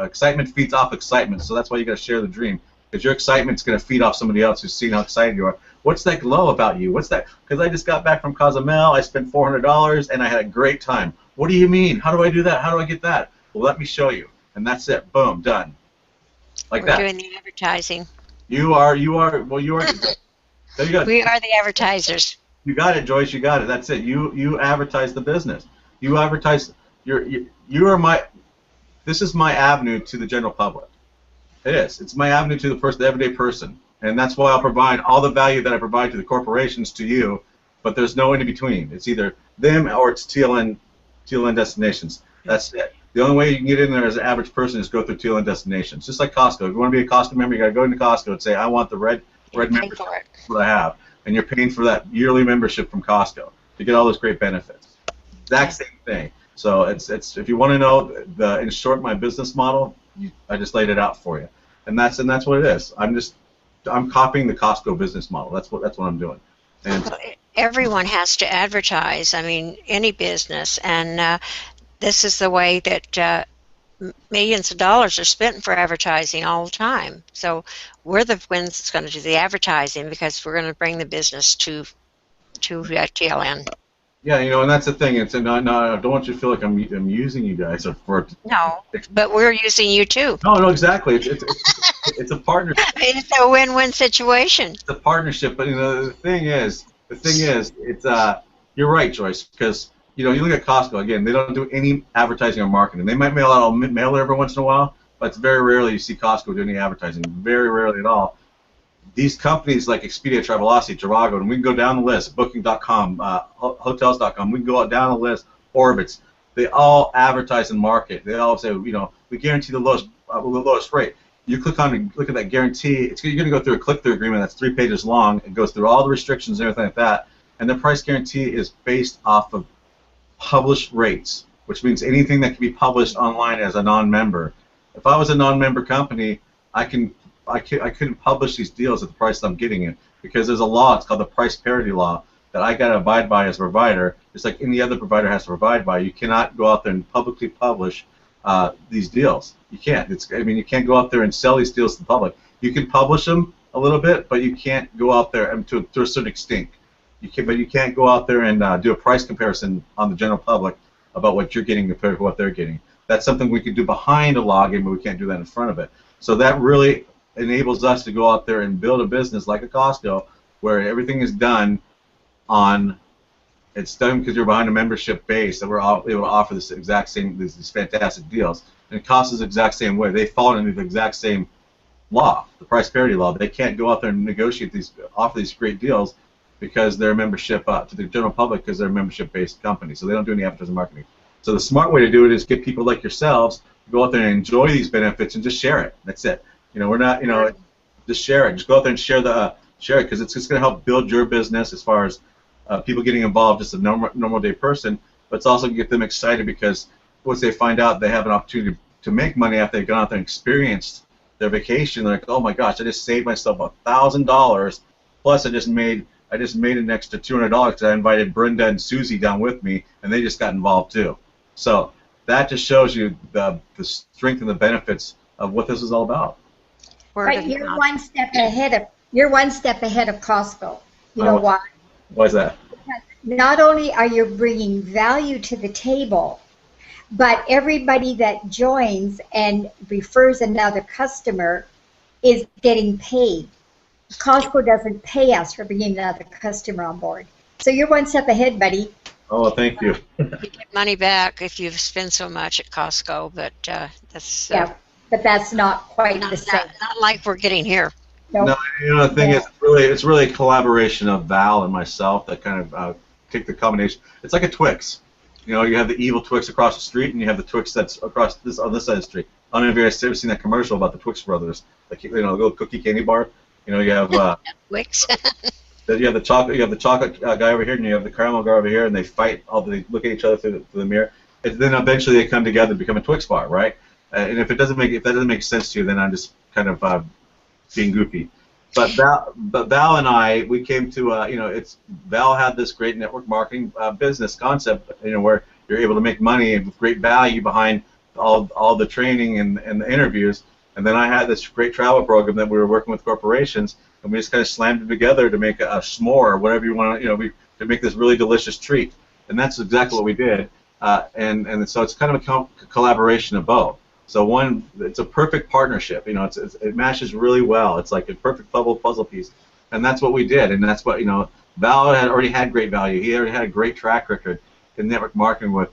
excitement feeds off excitement. So that's why you got to share the dream, because your excitement's going to feed off somebody else who's seen how excited you are. What's that glow about you? What's that? Because I just got back from Cozumel. I spent $400, and I had a great time. What do you mean? How do I do that? How do I get that? Well, let me show you. And that's it. Boom, done. Like that. We're doing the advertising. You are. Well, you are. There you go. We are the advertisers. You got it, Joyce. You got it. That's it. You advertise the business. You advertise. You are my. This is my avenue to the general public. It is. It's my avenue to the everyday person, and that's why I'll provide all the value that I provide to the corporations to you. But there's no in between. It's either them or it's TLN destinations. That's it. The only way you can get in there as an average person is go through TLN destinations. Just like Costco. If you want to be a Costco member, you got to go into Costco and say, I want the red membership. That's what I have, and you're paying for that yearly membership from Costco to get all those great benefits. Exact same thing. So it's if you want to know in short my business model, I just laid it out for you, and that's what it is. I'm copying the Costco business model. That's what I'm doing. And everyone has to advertise. I mean, any business, and this is the way that millions of dollars are spent for advertising all the time. So we're the ones that's going to do the advertising because we're going to bring the business to TLN. Yeah, and that's the thing. It's no, I don't want you to feel like I'm using you guys for. No, but we're using you too. No, exactly. It's a partnership. It's a win-win situation. It's a partnership, but the thing is, it's you're right, Joyce, because you look at Costco again. They don't do any advertising or marketing. They might mail out a mailer every once in a while, but it's very rarely you see Costco do any advertising. Very rarely at all. These companies like Expedia, Travelocity, Trivago, and we can go down the list, Booking.com, Hotels.com, we can go down the list, Orbitz. They all advertise and market. They all say, we guarantee the lowest rate. You look at that guarantee. You're going to go through a click-through agreement that's 3 pages long. It goes through all the restrictions and everything like that. And the price guarantee is based off of published rates, which means anything that can be published online as a non-member. If I was a non-member company, I couldn't publish these deals at the price that I'm getting it, because there's a law. It's called the price parity law that I got to abide by as a provider. It's like any other provider has to provide by. You cannot go out there and publicly publish these deals. You can't. You can't go out there and sell these deals to the public. You can publish them a little bit, but you can't go out there to a certain extent. But you can't go out there and do a price comparison on the general public about what you're getting compared to what they're getting. That's something we can do behind a login, but we can't do that in front of it. So that really enables us to go out there and build a business like a Costco, where everything is done it's done because you're behind a membership base that we're able to offer these fantastic deals. And it costs us the exact same way. They fall into the exact same law, the price parity law. They can't go out there and offer these great deals because they're membership to the general public, because they're a membership-based company. So they don't do any advertising marketing. So the smart way to do it is get people like yourselves to go out there and enjoy these benefits and just share it. That's it. We're not, just share it. Just go out there and share it, because it's just going to help build your business as far as people getting involved, just a normal day person, but it's also going to get them excited, because once they find out they have an opportunity to make money after they've gone out there and experienced their vacation, they're like, oh my gosh, I just saved myself $1,000, plus I just made an extra $200 because I invited Brenda and Susie down with me, and they just got involved too. So that just shows you the strength and the benefits of what this is all about. But you're one step ahead of Costco. You know why? Why is that? Because not only are you bringing value to the table, but everybody that joins and refers another customer is getting paid. Costco doesn't pay us for bringing another customer on board. So you're one step ahead, buddy. Oh, thank you. You get money back if you've spent so much at Costco, but that's yeah, but that's not quite the same. Not like we're getting here. Nope. No, the thing is, it's really a collaboration of Val and myself that kind of take the combination. It's like a Twix. You have the evil Twix across the street, and you have the Twix that's on this side of the street. I don't know if you've ever seen that commercial about the Twix brothers, the little cookie candy bar. You have Twix. you have the chocolate guy over here, and you have the caramel guy over here, and they fight. They look at each other through the mirror. And then eventually they come together and become a Twix bar, right? And if that doesn't make sense to you, then I'm just kind of being goofy. But Val and I, we came to Val had this great network marketing business concept, where you're able to make money with great value behind all the training and the interviews. And then I had this great travel program that we were working with corporations, and we just kind of slammed it together to make a s'more or whatever you want to, to make this really delicious treat. And that's exactly what we did. And so it's kind of a collaboration of both. So it's a perfect partnership. It matches really well. It's like a perfect puzzle piece, and that's what we did. And that's what Val had already had great value. He already had a great track record in network marketing with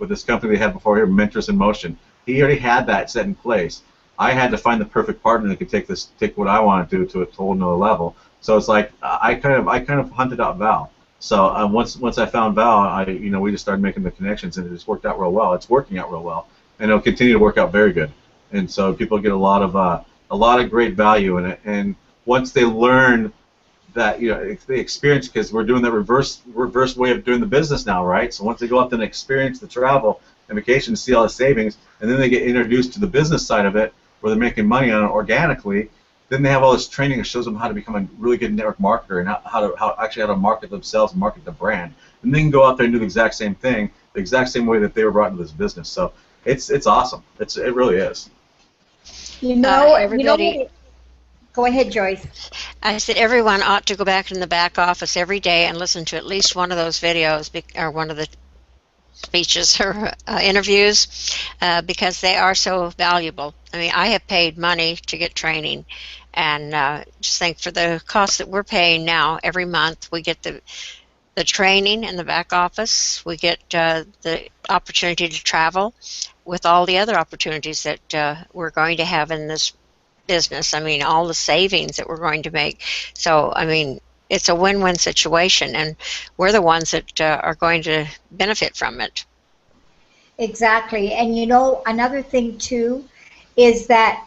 this company they had before here, Mentors in Motion. He already had that set in place. I had to find the perfect partner that could take what I want to do to a whole nother level. So it's like I kind of hunted out Val. So once I found Val, we just started making the connections, and it just worked out real well. It's working out real well. And it'll continue to work out very good, and so people get a lot of great value in it. And once they learn that, if they experience, because we're doing the reverse way of doing the business now, right? So once they go out and experience the travel and vacation, see all the savings, and then they get introduced to the business side of it, where they're making money on it organically, then they have all this training that shows them how to become a really good network marketer and how to market themselves and market the brand. And they can go out there and do the exact same thing, the exact same way that they were brought into this business. So it's awesome. It really is. Everybody, Go ahead, Joyce. I said everyone ought to go back in the back office every day and listen to at least one of those videos or one of the speeches or interviews because they are so valuable. I mean, I have paid money to get training, and just think for the cost that we're paying now every month, we get the training in the back office, we get the opportunity to travel with all the other opportunities that we're going to have in this business. I mean, all the savings that we're going to make. So, I mean, it's a win-win situation, and we're the ones that are going to benefit from it. Exactly. And another thing too is that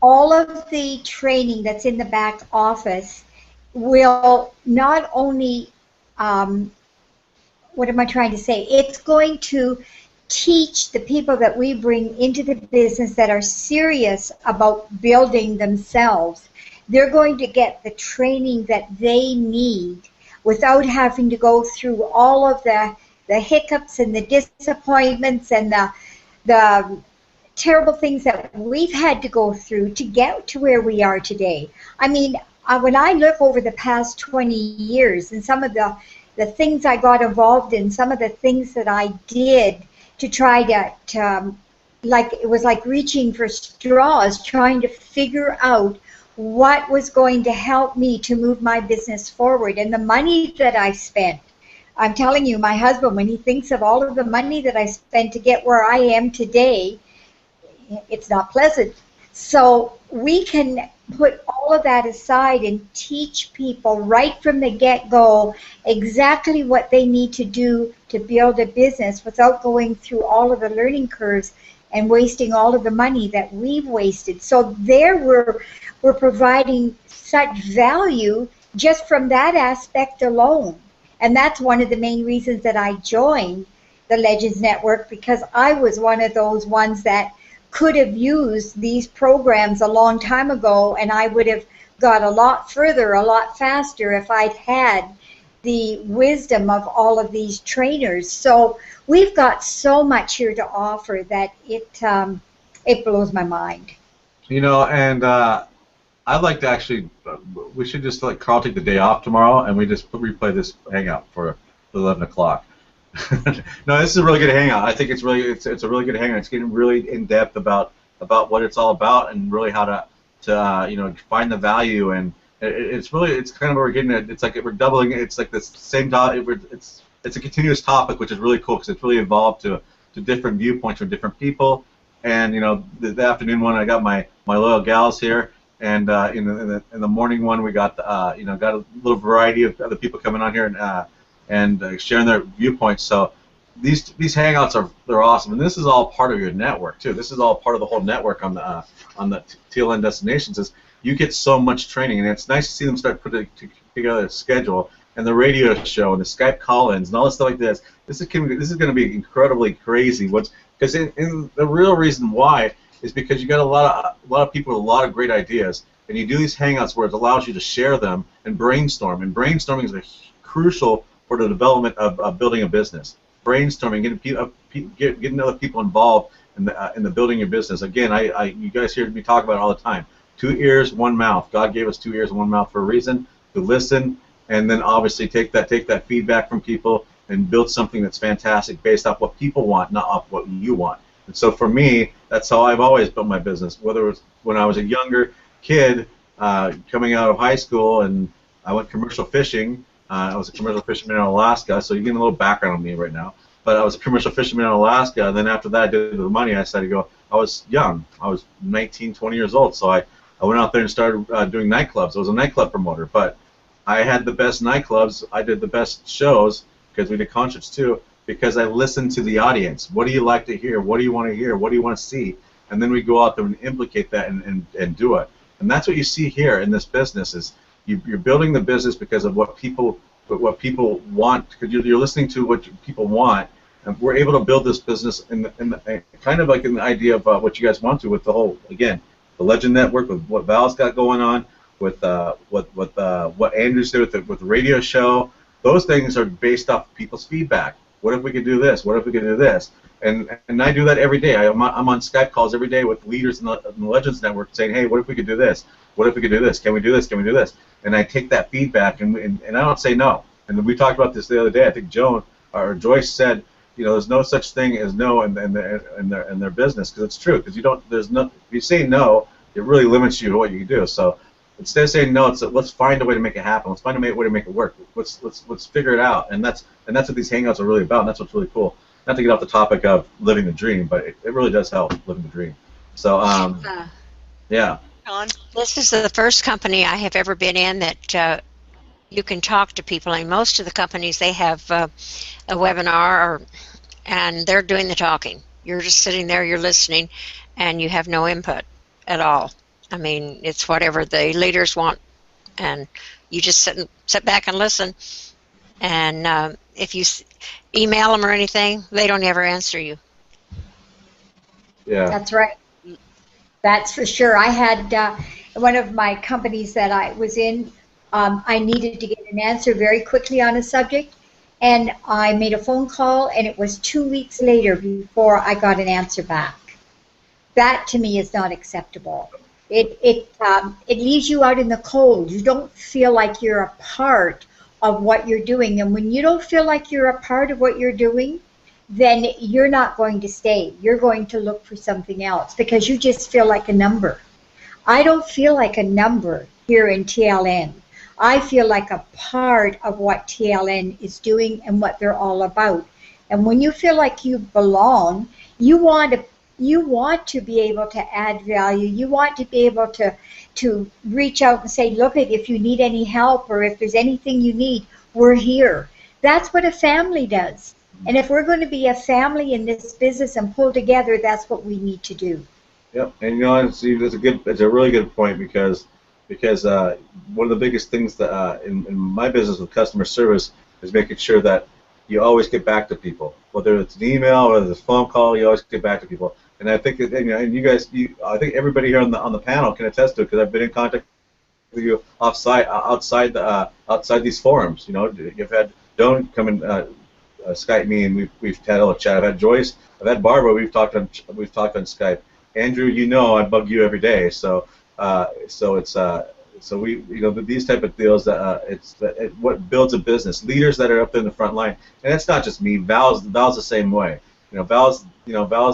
all of the training that's in the back office will not only, what am I trying to say? It's going to teach the people that we bring into the business that are serious about building themselves. They're going to get the training that they need without having to go through all of the hiccups and the disappointments and the terrible things that we've had to go through to get to where we are today. I mean, when I look over the past 20 years and some of the things I got involved in, some of the things that I did to try to like, it was like reaching for straws, trying to figure out what was going to help me to move my business forward. And the money that I spent, I'm telling you, my husband, when he thinks of all of the money that I spent to get where I am today, it's not pleasant. So we can put all of that aside and teach people right from the get-go exactly what they need to do to build a business without going through all of the learning curves and wasting all of the money that we've wasted. So there we're providing such value just from that aspect alone. And that's one of the main reasons that I joined the Legends Network, because I was one of those ones that could have used these programs a long time ago, and I would have got a lot further, a lot faster if I'd had the wisdom of all of these trainers. So we've got so much here to offer that it blows my mind. And I'd like to actually, we should just let Carl take the day off tomorrow, and we just replay this hangout for 11 o'clock. No, this is a really good hangout. I think it's a really good hangout. It's getting really in depth about what it's all about and really how to find the value, and it's kind of what we're getting at. It's like we're doubling. It's like the same topic. It's a continuous topic, which is really cool because it's really evolved to different viewpoints from different people. And the afternoon one, I got my loyal gals here, and in the morning one, we got got a little variety of other people coming on here and sharing their viewpoints. So these hangouts they're awesome, and this is all part of your network too. This is all part of the whole network on the TLN Destinations. Is you get so much training, and it's nice to see them start putting together a schedule and the radio show and the Skype call-ins and all this stuff like this. This is going to be incredibly crazy. Because in the real reason why is because you got a lot of people with a lot of great ideas, and you do these hangouts where it allows you to share them and brainstorm. And brainstorming is crucial for the development of building a business. Brainstorming, getting other people involved in the building your business. Again, you guys hear me talk about it all the time. 2 ears, 1 mouth. God gave us 2 ears and 1 mouth for a reason, to listen, and then obviously take that feedback from people and build something that's fantastic based off what people want, not off what you want. And so for me, that's how I've always built my business. Whether it was when I was a younger kid coming out of high school and I went commercial fishing. I was a commercial fisherman in Alaska, so you're getting a little background on me right now. But I was a commercial fisherman in Alaska, and then after that I did the money. I decided to go. I was young. I was 19, 20 years old, so I went out there and started doing nightclubs. I was a nightclub promoter, but I had the best nightclubs. I did the best shows, because we did concerts too, because I listened to the audience. What do you like to hear? What do you want to hear? What do you want to see? And then we go out there and implicate that and do it. And that's what you see here in this business is you're building the business because of what people want, because you're listening to what people want. And we're able to build this business in kind of like in the idea of what you guys want to with the whole, again, the Legend Network, with what Val's got going on, with what Andrew's did with the radio show. Those things are based off people's feedback. What if we could do this? What if we could do this? And I do that every day. I'm on Skype calls every day with leaders in the Legends Network saying, hey, what if we could do this? What if we could do this? Can we do this? Can we do this? And I take that feedback and I don't say no. And we talked about this the other day. I think Joyce said, there's no such thing as no in their business, because it's true. Because if you say no, it really limits you to what you can do. So instead of saying no, let's find a way to make it happen. Let's find a way to make it work. Let's figure it out. And that's what these hangouts are really about. And that's what's really cool. Not to get off the topic of living the dream, but it really does help living the dream. So yeah. This is the first company I have ever been in that you can talk to people. And most of the companies, they have a webinar, and they're doing the talking. You're just sitting there, you're listening, and you have no input at all. I mean, it's whatever the leaders want, and you just sit back and listen. And if you email them or anything, they don't ever answer you. Yeah. That's right. That's for sure. I had one of my companies that I was in, I needed to get an answer very quickly on a subject, and I made a phone call, and it was 2 weeks later before I got an answer back. That, to me, is not acceptable. It leaves you out in the cold. You don't feel like you're a part of what you're doing. And when you don't feel like you're a part of what you're doing, then you're not going to stay. You're going to look for something else because you just feel like a number. I don't feel like a number here in TLN. I feel like a part of what TLN is doing and what they're all about. And when you feel like you belong, you want to be able to add value. You want to be able to reach out and say, look, if you need any help or if there's anything you need, we're here. That's what a family does. And if we're going to be a family in this business and pull together, that's what we need to do. Yep, and Steve, it's a really good point because one of the biggest things that in my business with customer service is making sure that you always get back to people, whether it's an email, whether it's a phone call, you always get back to people. And I think that, and you guys, I think everybody here on the panel can attest to it because I've been in contact with you outside these forums. You've had Don come and Skype me, and we've had a little chat. I've had Joyce, I've had Barbara. We've talked on Skype. Andrew, I bug you every day. So we these type of deals what builds a business. Leaders that are up there in the front line, and it's not just me. Val's the same way. Val's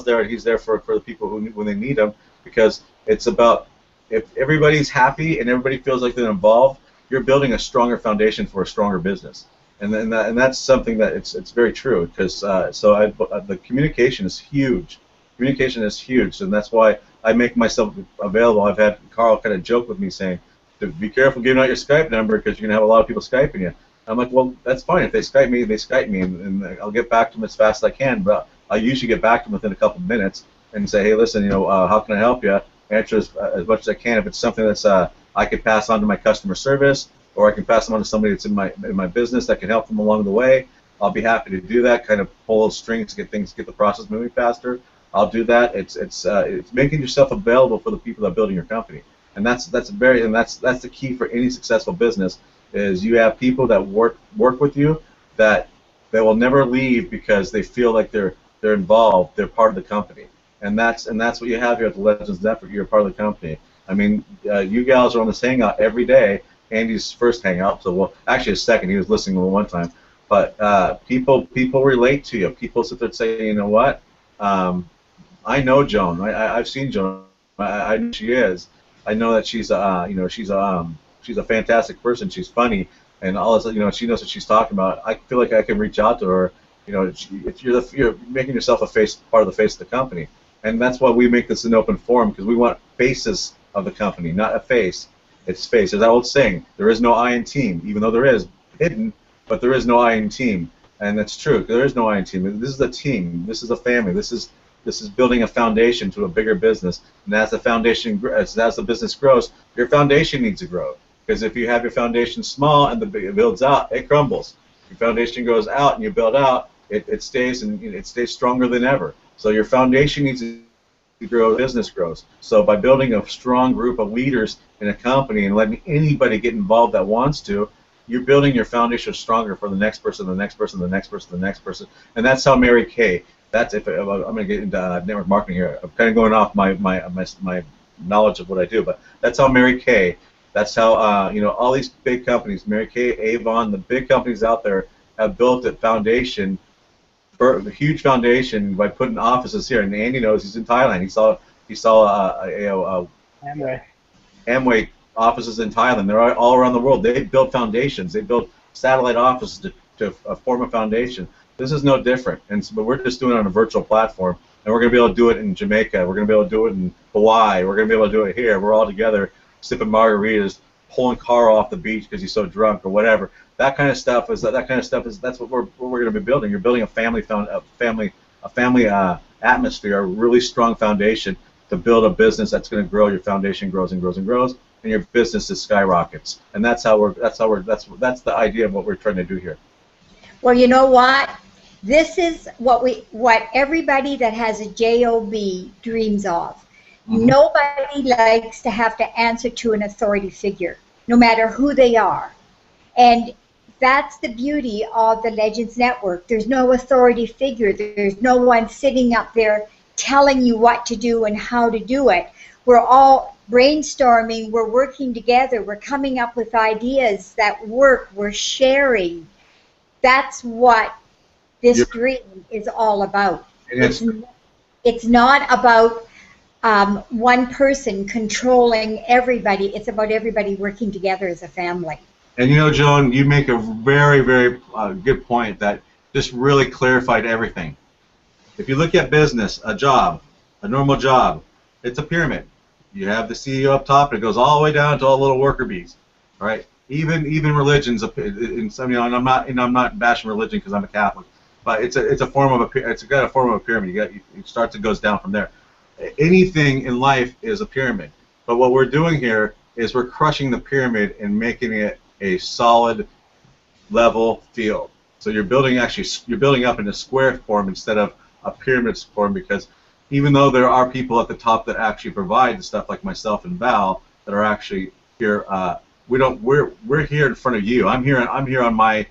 there. He's there for the people when they need him, because it's about, if everybody's happy and everybody feels like they're involved, you're building a stronger foundation for a stronger business. And that's something that it's very true, because the communication is huge. Communication is huge, and that's why I make myself available. I've had Carl kind of joke with me saying, be careful giving out your Skype number because you're going to have a lot of people Skyping you. I'm like, well, that's fine. If they Skype me, they Skype me, and I'll get back to them as fast as I can, but I usually get back to them within a couple of minutes and say, hey, listen, how can I help you? Answer as much as I can. If it's something that's I can pass on to my customer service, or I can pass them on to somebody that's in my business that can help them along the way, I'll be happy to do that. Kind of pull those strings to get the process moving faster. I'll do that. It's making yourself available for the people that are building your company, and that's the key for any successful business. Is you have people that work with you that they will never leave because they feel like they're involved. They're part of the company, and that's what you have here at the Legends Network. You're a part of the company. I mean, you gals are on this hangout every day. Andy's first hangout, actually his second. He was listening one time, but people relate to you. People sit there and say, you know what? I know Joan. I've seen Joan. I know she is. I know that she's a fantastic person. She's funny, and all this. She knows what she's talking about. I feel like I can reach out to her. You're making yourself part of the face of the company, and that's why we make this an open forum, because we want faces of the company, not a face. It's face. There's that old saying, there is no I in team, even though there is hidden, but there is no I in team, and that's true. There is no I in team. This is a team. This is a family. This is building a foundation to a bigger business, and as the business grows, your foundation needs to grow. Because if you have your foundation small and it builds out, it crumbles. Your foundation goes out and you build out, it stays, and it stays stronger than ever. So your foundation needs to business grows. So by building a strong group of leaders in a company and letting anybody get involved that wants to, you're building your foundation stronger for the next person, the next person, the next person, the next person, and that's how Mary Kay. That's if I'm going to get into network marketing here. I'm kind of going off my knowledge of what I do, but that's how Mary Kay. That's how all these big companies, Mary Kay, Avon, the big companies out there have built a foundation, a huge foundation by putting offices here. And Andy knows he's in Thailand. He saw Amway. Amway offices in Thailand. They're all around the world. They built foundations. They built satellite offices to form a foundation. This is no different. But we're just doing it on a virtual platform, and we're going to be able to do it in Jamaica. We're going to be able to do it in Hawaii. We're going to be able to do it here. We're all together sipping margaritas, pulling Carl off the beach because he's so drunk or whatever. That kind of stuff is that's what we're going to be building. You're building a family atmosphere, a really strong foundation to build a business that's going to grow. Your foundation grows and grows and grows, and your business is skyrockets. And that's the idea of what we're trying to do here. Well, you know what? This is what everybody that has a job dreams of. Mm-hmm. Nobody likes to have to answer to an authority figure, no matter who they are. And that's the beauty of the Legends Network. There's no authority figure. There's no one sitting up there telling you what to do and how to do it. We're all brainstorming. We're working together. We're coming up with ideas that work. We're sharing. That's what this dream is all about. It's not about one person controlling everybody. It's about everybody working together as a family. And Joan, you make a very, very good point that just really clarified everything. If you look at business, a job, a normal job, it's a pyramid. You have the CEO up top, and it goes all the way down to all the little worker bees. All right. Even religions, and I'm not bashing religion because I'm a Catholic, but it's got a form of a pyramid. It starts and goes down from there. Anything in life is a pyramid, but what we're doing here is we're crushing the pyramid and making it a solid, level field. So you're building up in a square form instead of a pyramid form, because even though there are people at the top that actually provide the stuff, like myself and Val, that are actually here, we're here in front of you. I'm here on my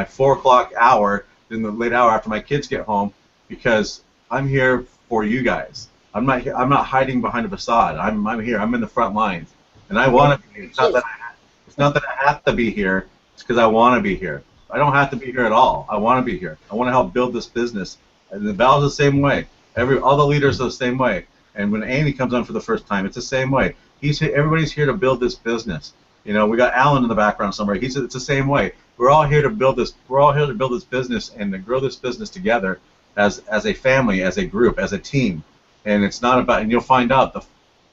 4 o'clock hour, in the late hour after my kids get home, because I'm here for you guys. I'm not hiding behind a facade. I'm here. I'm in the front lines, and I want to be. It's not that I have to be here. It's because I want to be here. I don't have to be here at all. I want to be here. I want to help build this business. And the Val's the same way. All the leaders are the same way. And when Andy comes on for the first time, it's the same way. Everybody's here to build this business. We got Alan in the background somewhere. It's the same way. We're all here to build this. We're all here to build this business and to grow this business together as a family, as a group, as a team. And it's not about. And you'll find out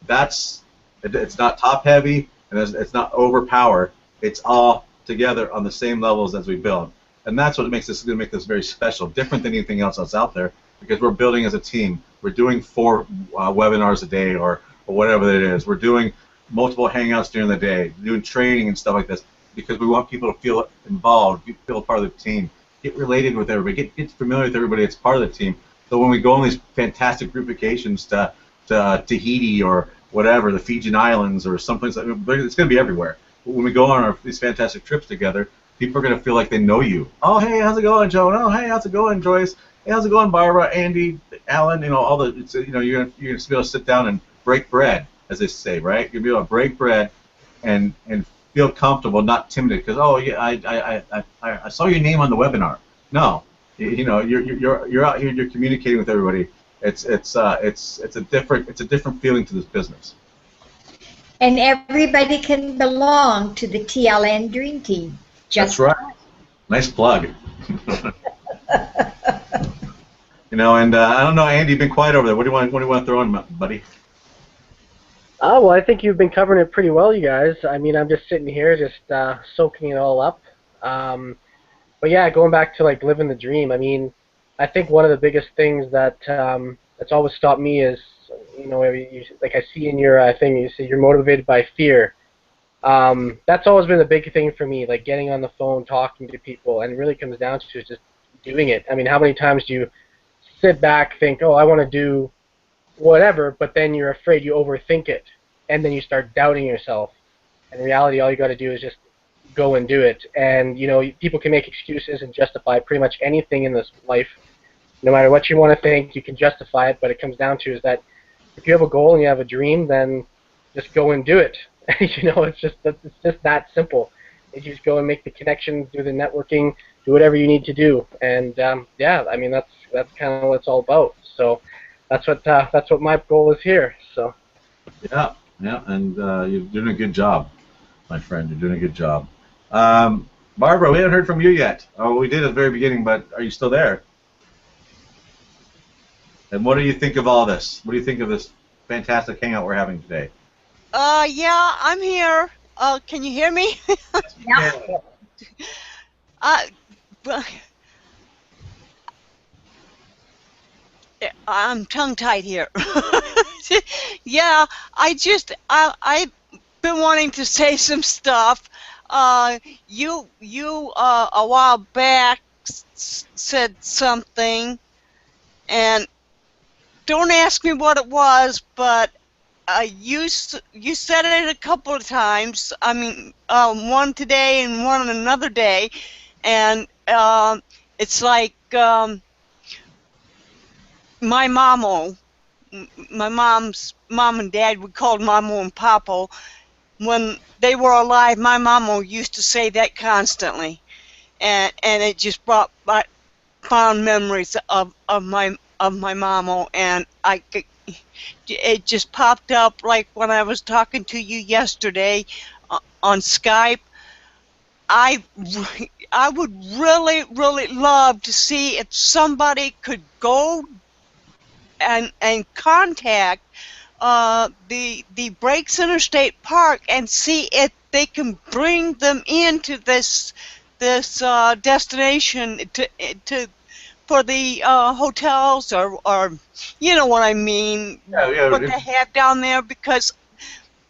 it's not top heavy and it's not overpowered. It's all together on the same levels as we build. And that's what makes this going to make this very special, different than anything else that's out there, because we're building as a team. We're doing 4 webinars a day or whatever it is. We're doing multiple hangouts during the day, doing training and stuff like this, because we want people to feel involved, feel part of the team, get related with everybody, get familiar with everybody that's part of the team. So when we go on these fantastic group vacations to Tahiti or whatever, the Fijian Islands or someplace, it's going to be everywhere. When we go on these fantastic trips together, people are going to feel like they know you. Oh, hey, how's it going, Joan? Oh, hey, how's it going, Joyce? Hey, how's it going, Barbara, Andy, Alan? You're going to be able to sit down and break bread, as they say, right? You'll be able to break bread and feel comfortable, not timid, because yeah, I saw your name on the webinar. No, you're out here, you're communicating with everybody. It's a different feeling to this business. And everybody can belong to the TLN Dream Team. That's right. Nice plug. And I don't know, Andy, you've been quiet over there. What do you want to throw in, buddy? Well, I think you've been covering it pretty well, you guys. I mean, I'm just sitting here, just soaking it all up. But yeah, going back to living the dream. I mean, I think one of the biggest things that's always stopped me is, I see in your thing, you say you're motivated by fear. That's always been the big thing for me, getting on the phone, talking to people, and it really comes down to just doing it. I mean, how many times do you sit back, think, oh, I want to do whatever, but then you're afraid you overthink it, and then you start doubting yourself. And in reality, all you got to do is just go and do it. And people can make excuses and justify pretty much anything in this life. No matter what you want to think, you can justify it. But it comes down to is that if you have a goal and you have a dream, then just go and do it. It's just that simple. You just go and make the connections, do the networking, do whatever you need to do. And yeah, I mean that's kind of what it's all about. So that's what my goal is here. So yeah, and you're doing a good job, my friend. You're doing a good job. Barbara, we haven't heard from you yet. Oh, we did at the very beginning, but are you still there? And what do you think of all this? What do you think of this fantastic hangout we're having today? Yeah, I'm here. Can you hear me? Yeah. But I'm tongue-tied here. Yeah, I've been wanting to say some stuff. You a while back said something, and don't ask me what it was, but you said it a couple of times. I mean, one today and one another day, and it's like my mom's mom and dad, we called Mamo and Papo. When they were alive, my mama used to say that constantly, and it just brought back fond memories of my mama, and it just popped up like when I was talking to you yesterday on Skype. I would really love to see if somebody could go and contact the Breaks Interstate Park and see if they can bring them into this destination for the hotels or you know what I mean, what they have down there, because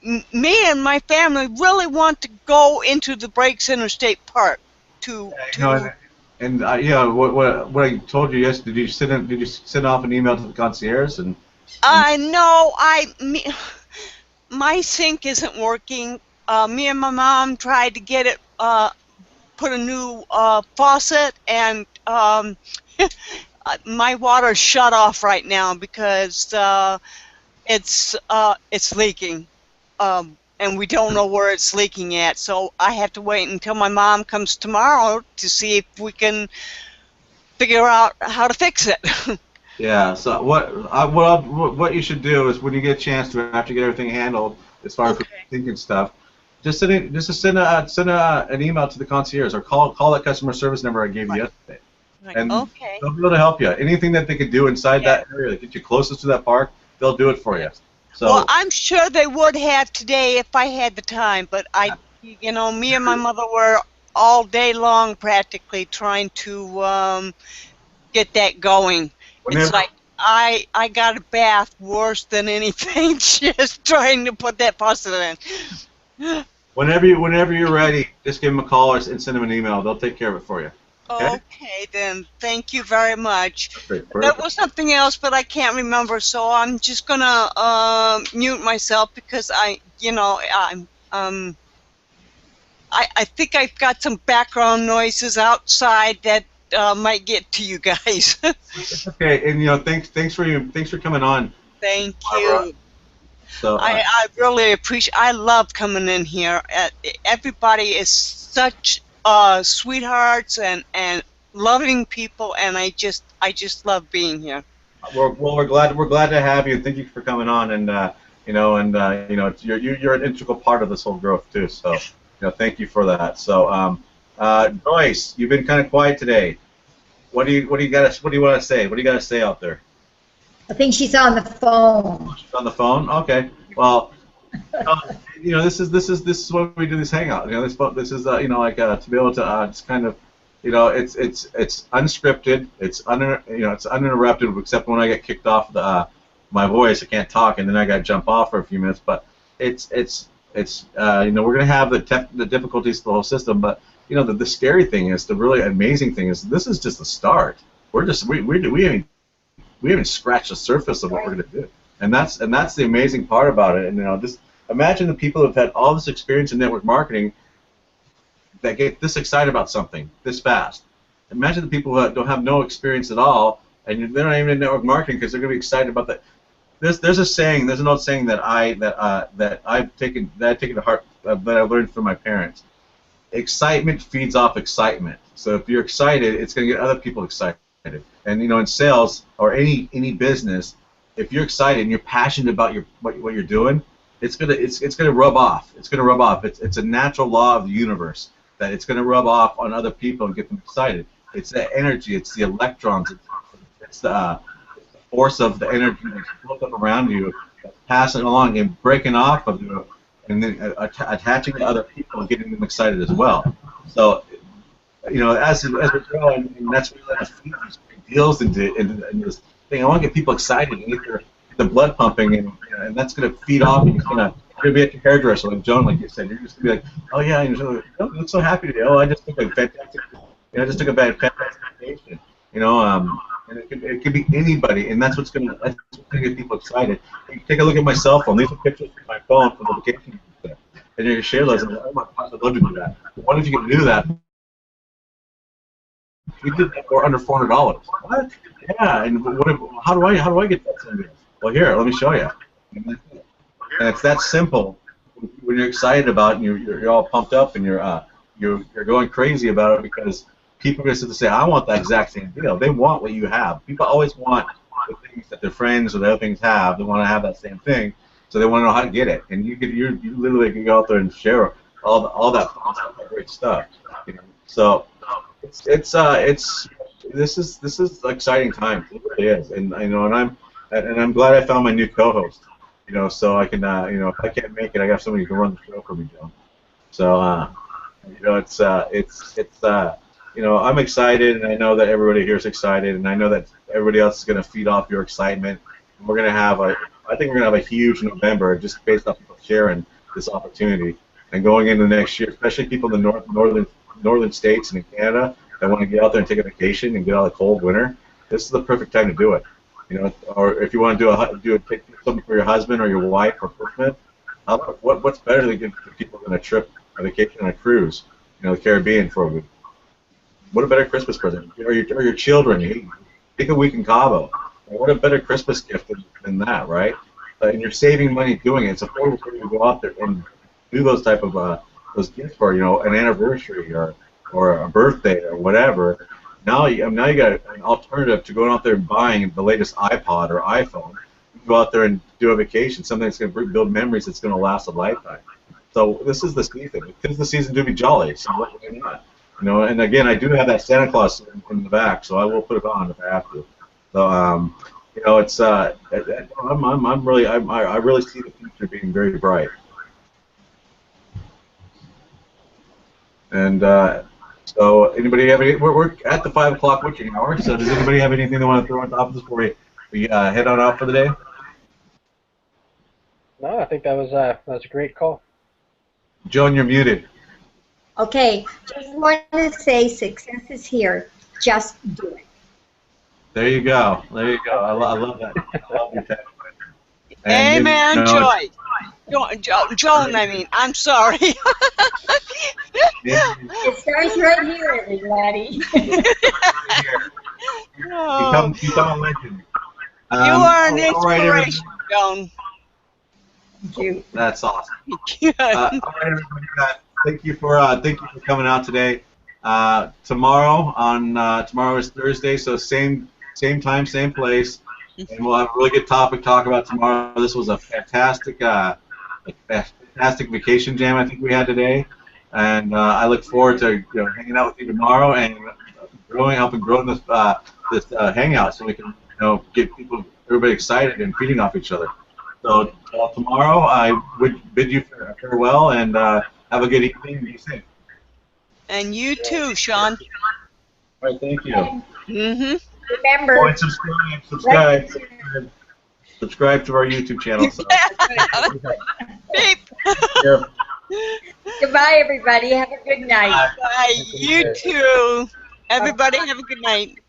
me and my family really want to go into the Breaks Interstate Park And yeah, what I told you yesterday, did you send off an email to the concierge and? No, my sink isn't working. Me and my mom tried to get it, put a new faucet, and my water's shut off right now because it's leaking, and we don't know where it's leaking at. So I have to wait until my mom comes tomorrow to see if we can figure out how to fix it. Yeah. So what you should do is when you get a chance to, after you get everything handled as far as thinking stuff, just send an email to the concierge or call that customer service number I gave you yesterday. And they'll be able to help you. Anything that they could do inside that area that get you closest to that park, they'll do it for you. So, well, I'm sure they would have today if I had the time, but me and my mother were all day long practically trying to get that going. It's like I got a bath worse than anything just trying to put that faucet in. Whenever you're ready, just give them a call and send them an email. They'll take care of it for you. Okay, then. Thank you very much. Perfect. There was something else, but I can't remember, so I'm just gonna mute myself because I think I've got some background noises outside that might get to you guys. It's okay, and thanks for coming on. Thank Barbara. you. So I really appreciate. I love coming in here. Everybody is such sweethearts and loving people, and I just love being here. we're glad to have you. Thank you for coming on, and you're an integral part of this whole growth too. So thank you for that. So Joyce, you've been kind of quiet today. What do you want to say? What do you got to say out there? I think she's on the phone. She's on the phone. Okay. Well, this is why we do this hangout. This is to be able to just kind of, it's unscripted. It's it's uninterrupted, except when I get kicked off my voice, I can't talk, and then I got to jump off for a few minutes. But it's we're gonna have the difficulties of the whole system, but the scary thing is, the really amazing thing is, this is just the start. We haven't we haven't scratched the surface of what we're going to do. And that's the amazing part about it. And just imagine the people who've had all this experience in network marketing that get this excited about something this fast. Imagine the people who don't have no experience at all, and they're not even in network marketing because they're going to be excited about that. There's a saying, there's an old saying that I've taken to heart, that I learned from my parents. Excitement feeds off excitement. So if you're excited, it's going to get other people excited. And in sales or any business, if you're excited and you're passionate about what you're doing, it's gonna rub off. It's gonna rub off. It's a natural law of the universe that it's gonna rub off on other people and get them excited. It's the energy. It's the electrons. It's the force of the energy that's built up around you, that's passing along and breaking off of you, and then attaching to other people and getting them excited as well. So, as we grow, and that's what we're going to feed these deals into this thing. I want to get people excited and get the blood pumping, and that's going to feed off. And you're going to be at your hairdresser, like Joan, like you said. You're just going to be like, oh yeah, and you look so happy today. Oh, I just took a fantastic, fantastic vacation. And it could be anybody, and that's what's going to get people excited. You take a look at my cell phone. These are pictures from my phone from the vacation. And you share those, and oh my gosh, I'd love to do that. What if you can do that? We did that for under $400. What? Yeah, and how do I get that same deal? Well, here, let me show you. And it's that simple. When you're excited about it, and you're all pumped up, and you're going crazy about it because people are going to sit and say, I want that exact same deal. They want what you have. People always want the things that their friends or the other things have. They want to have that same thing, so they want to know how to get it. And you literally can go out there and share all that fun stuff, that great stuff. So this is exciting time. It really is. And I'm glad I found my new co-host. So I can if I can't make it, I got somebody who can run the show for me, Joe. So I'm excited, and I know that everybody here is excited, and I know that everybody else is going to feed off your excitement. And we're going to have I think we're going to have a huge November just based off people sharing this opportunity. And going into next year, especially people in the northern states and in Canada that want to get out there and take a vacation and get out of the cold winter, this is the perfect time to do it. Or if you want to take something for your husband or your wife for Christmas, what's better than giving people on a vacation on a cruise, the Caribbean for a week? What a better Christmas present? Or your children, take a week in Cabo. What a better Christmas gift than that, right? And you're saving money doing it. It's affordable for you to go out there and do those type of those gifts for an anniversary or a birthday or whatever. Now you got an alternative to going out there and buying the latest iPod or iPhone. You can go out there and do a vacation, something that's going to build memories that's going to last a lifetime. So this is the season. It's the season to be jolly. So why not? And again, I do have that Santa Claus in the back, so I will put it on if I have to. So it's I really see the future being very bright. And so anybody have any? We're at the 5 o'clock witching hour. So does anybody have anything they want to throw on top of this before we head on out for the day? No, I think that was a great call. Joan, you're muted. Okay, just want to say success is here. Just do it. There you go. There you go. I love that. I love your tagline. Amen, Joy. Joan, I mean, I'm sorry. It starts right here, everybody. Become a legend. You are an right, inspiration, Joan. Thank you. That's awesome. All right, everybody. Thank you for coming out today. Tomorrow is Thursday, so same time, same place, and we'll have a really good topic to talk about tomorrow. This was a fantastic vacation jam I think we had today, and I look forward to hanging out with you tomorrow and helping grow this hangout so we can get everybody excited and feeding off each other. So tomorrow I would bid you farewell and have a good evening and be safe. And you too, Sean. All right, thank you. Mm-hmm. Remember. Oh, and subscribe to our YouTube channel. So. Beep. Yeah. Goodbye, everybody. Have a good night. Bye. You too. Everybody have a good night.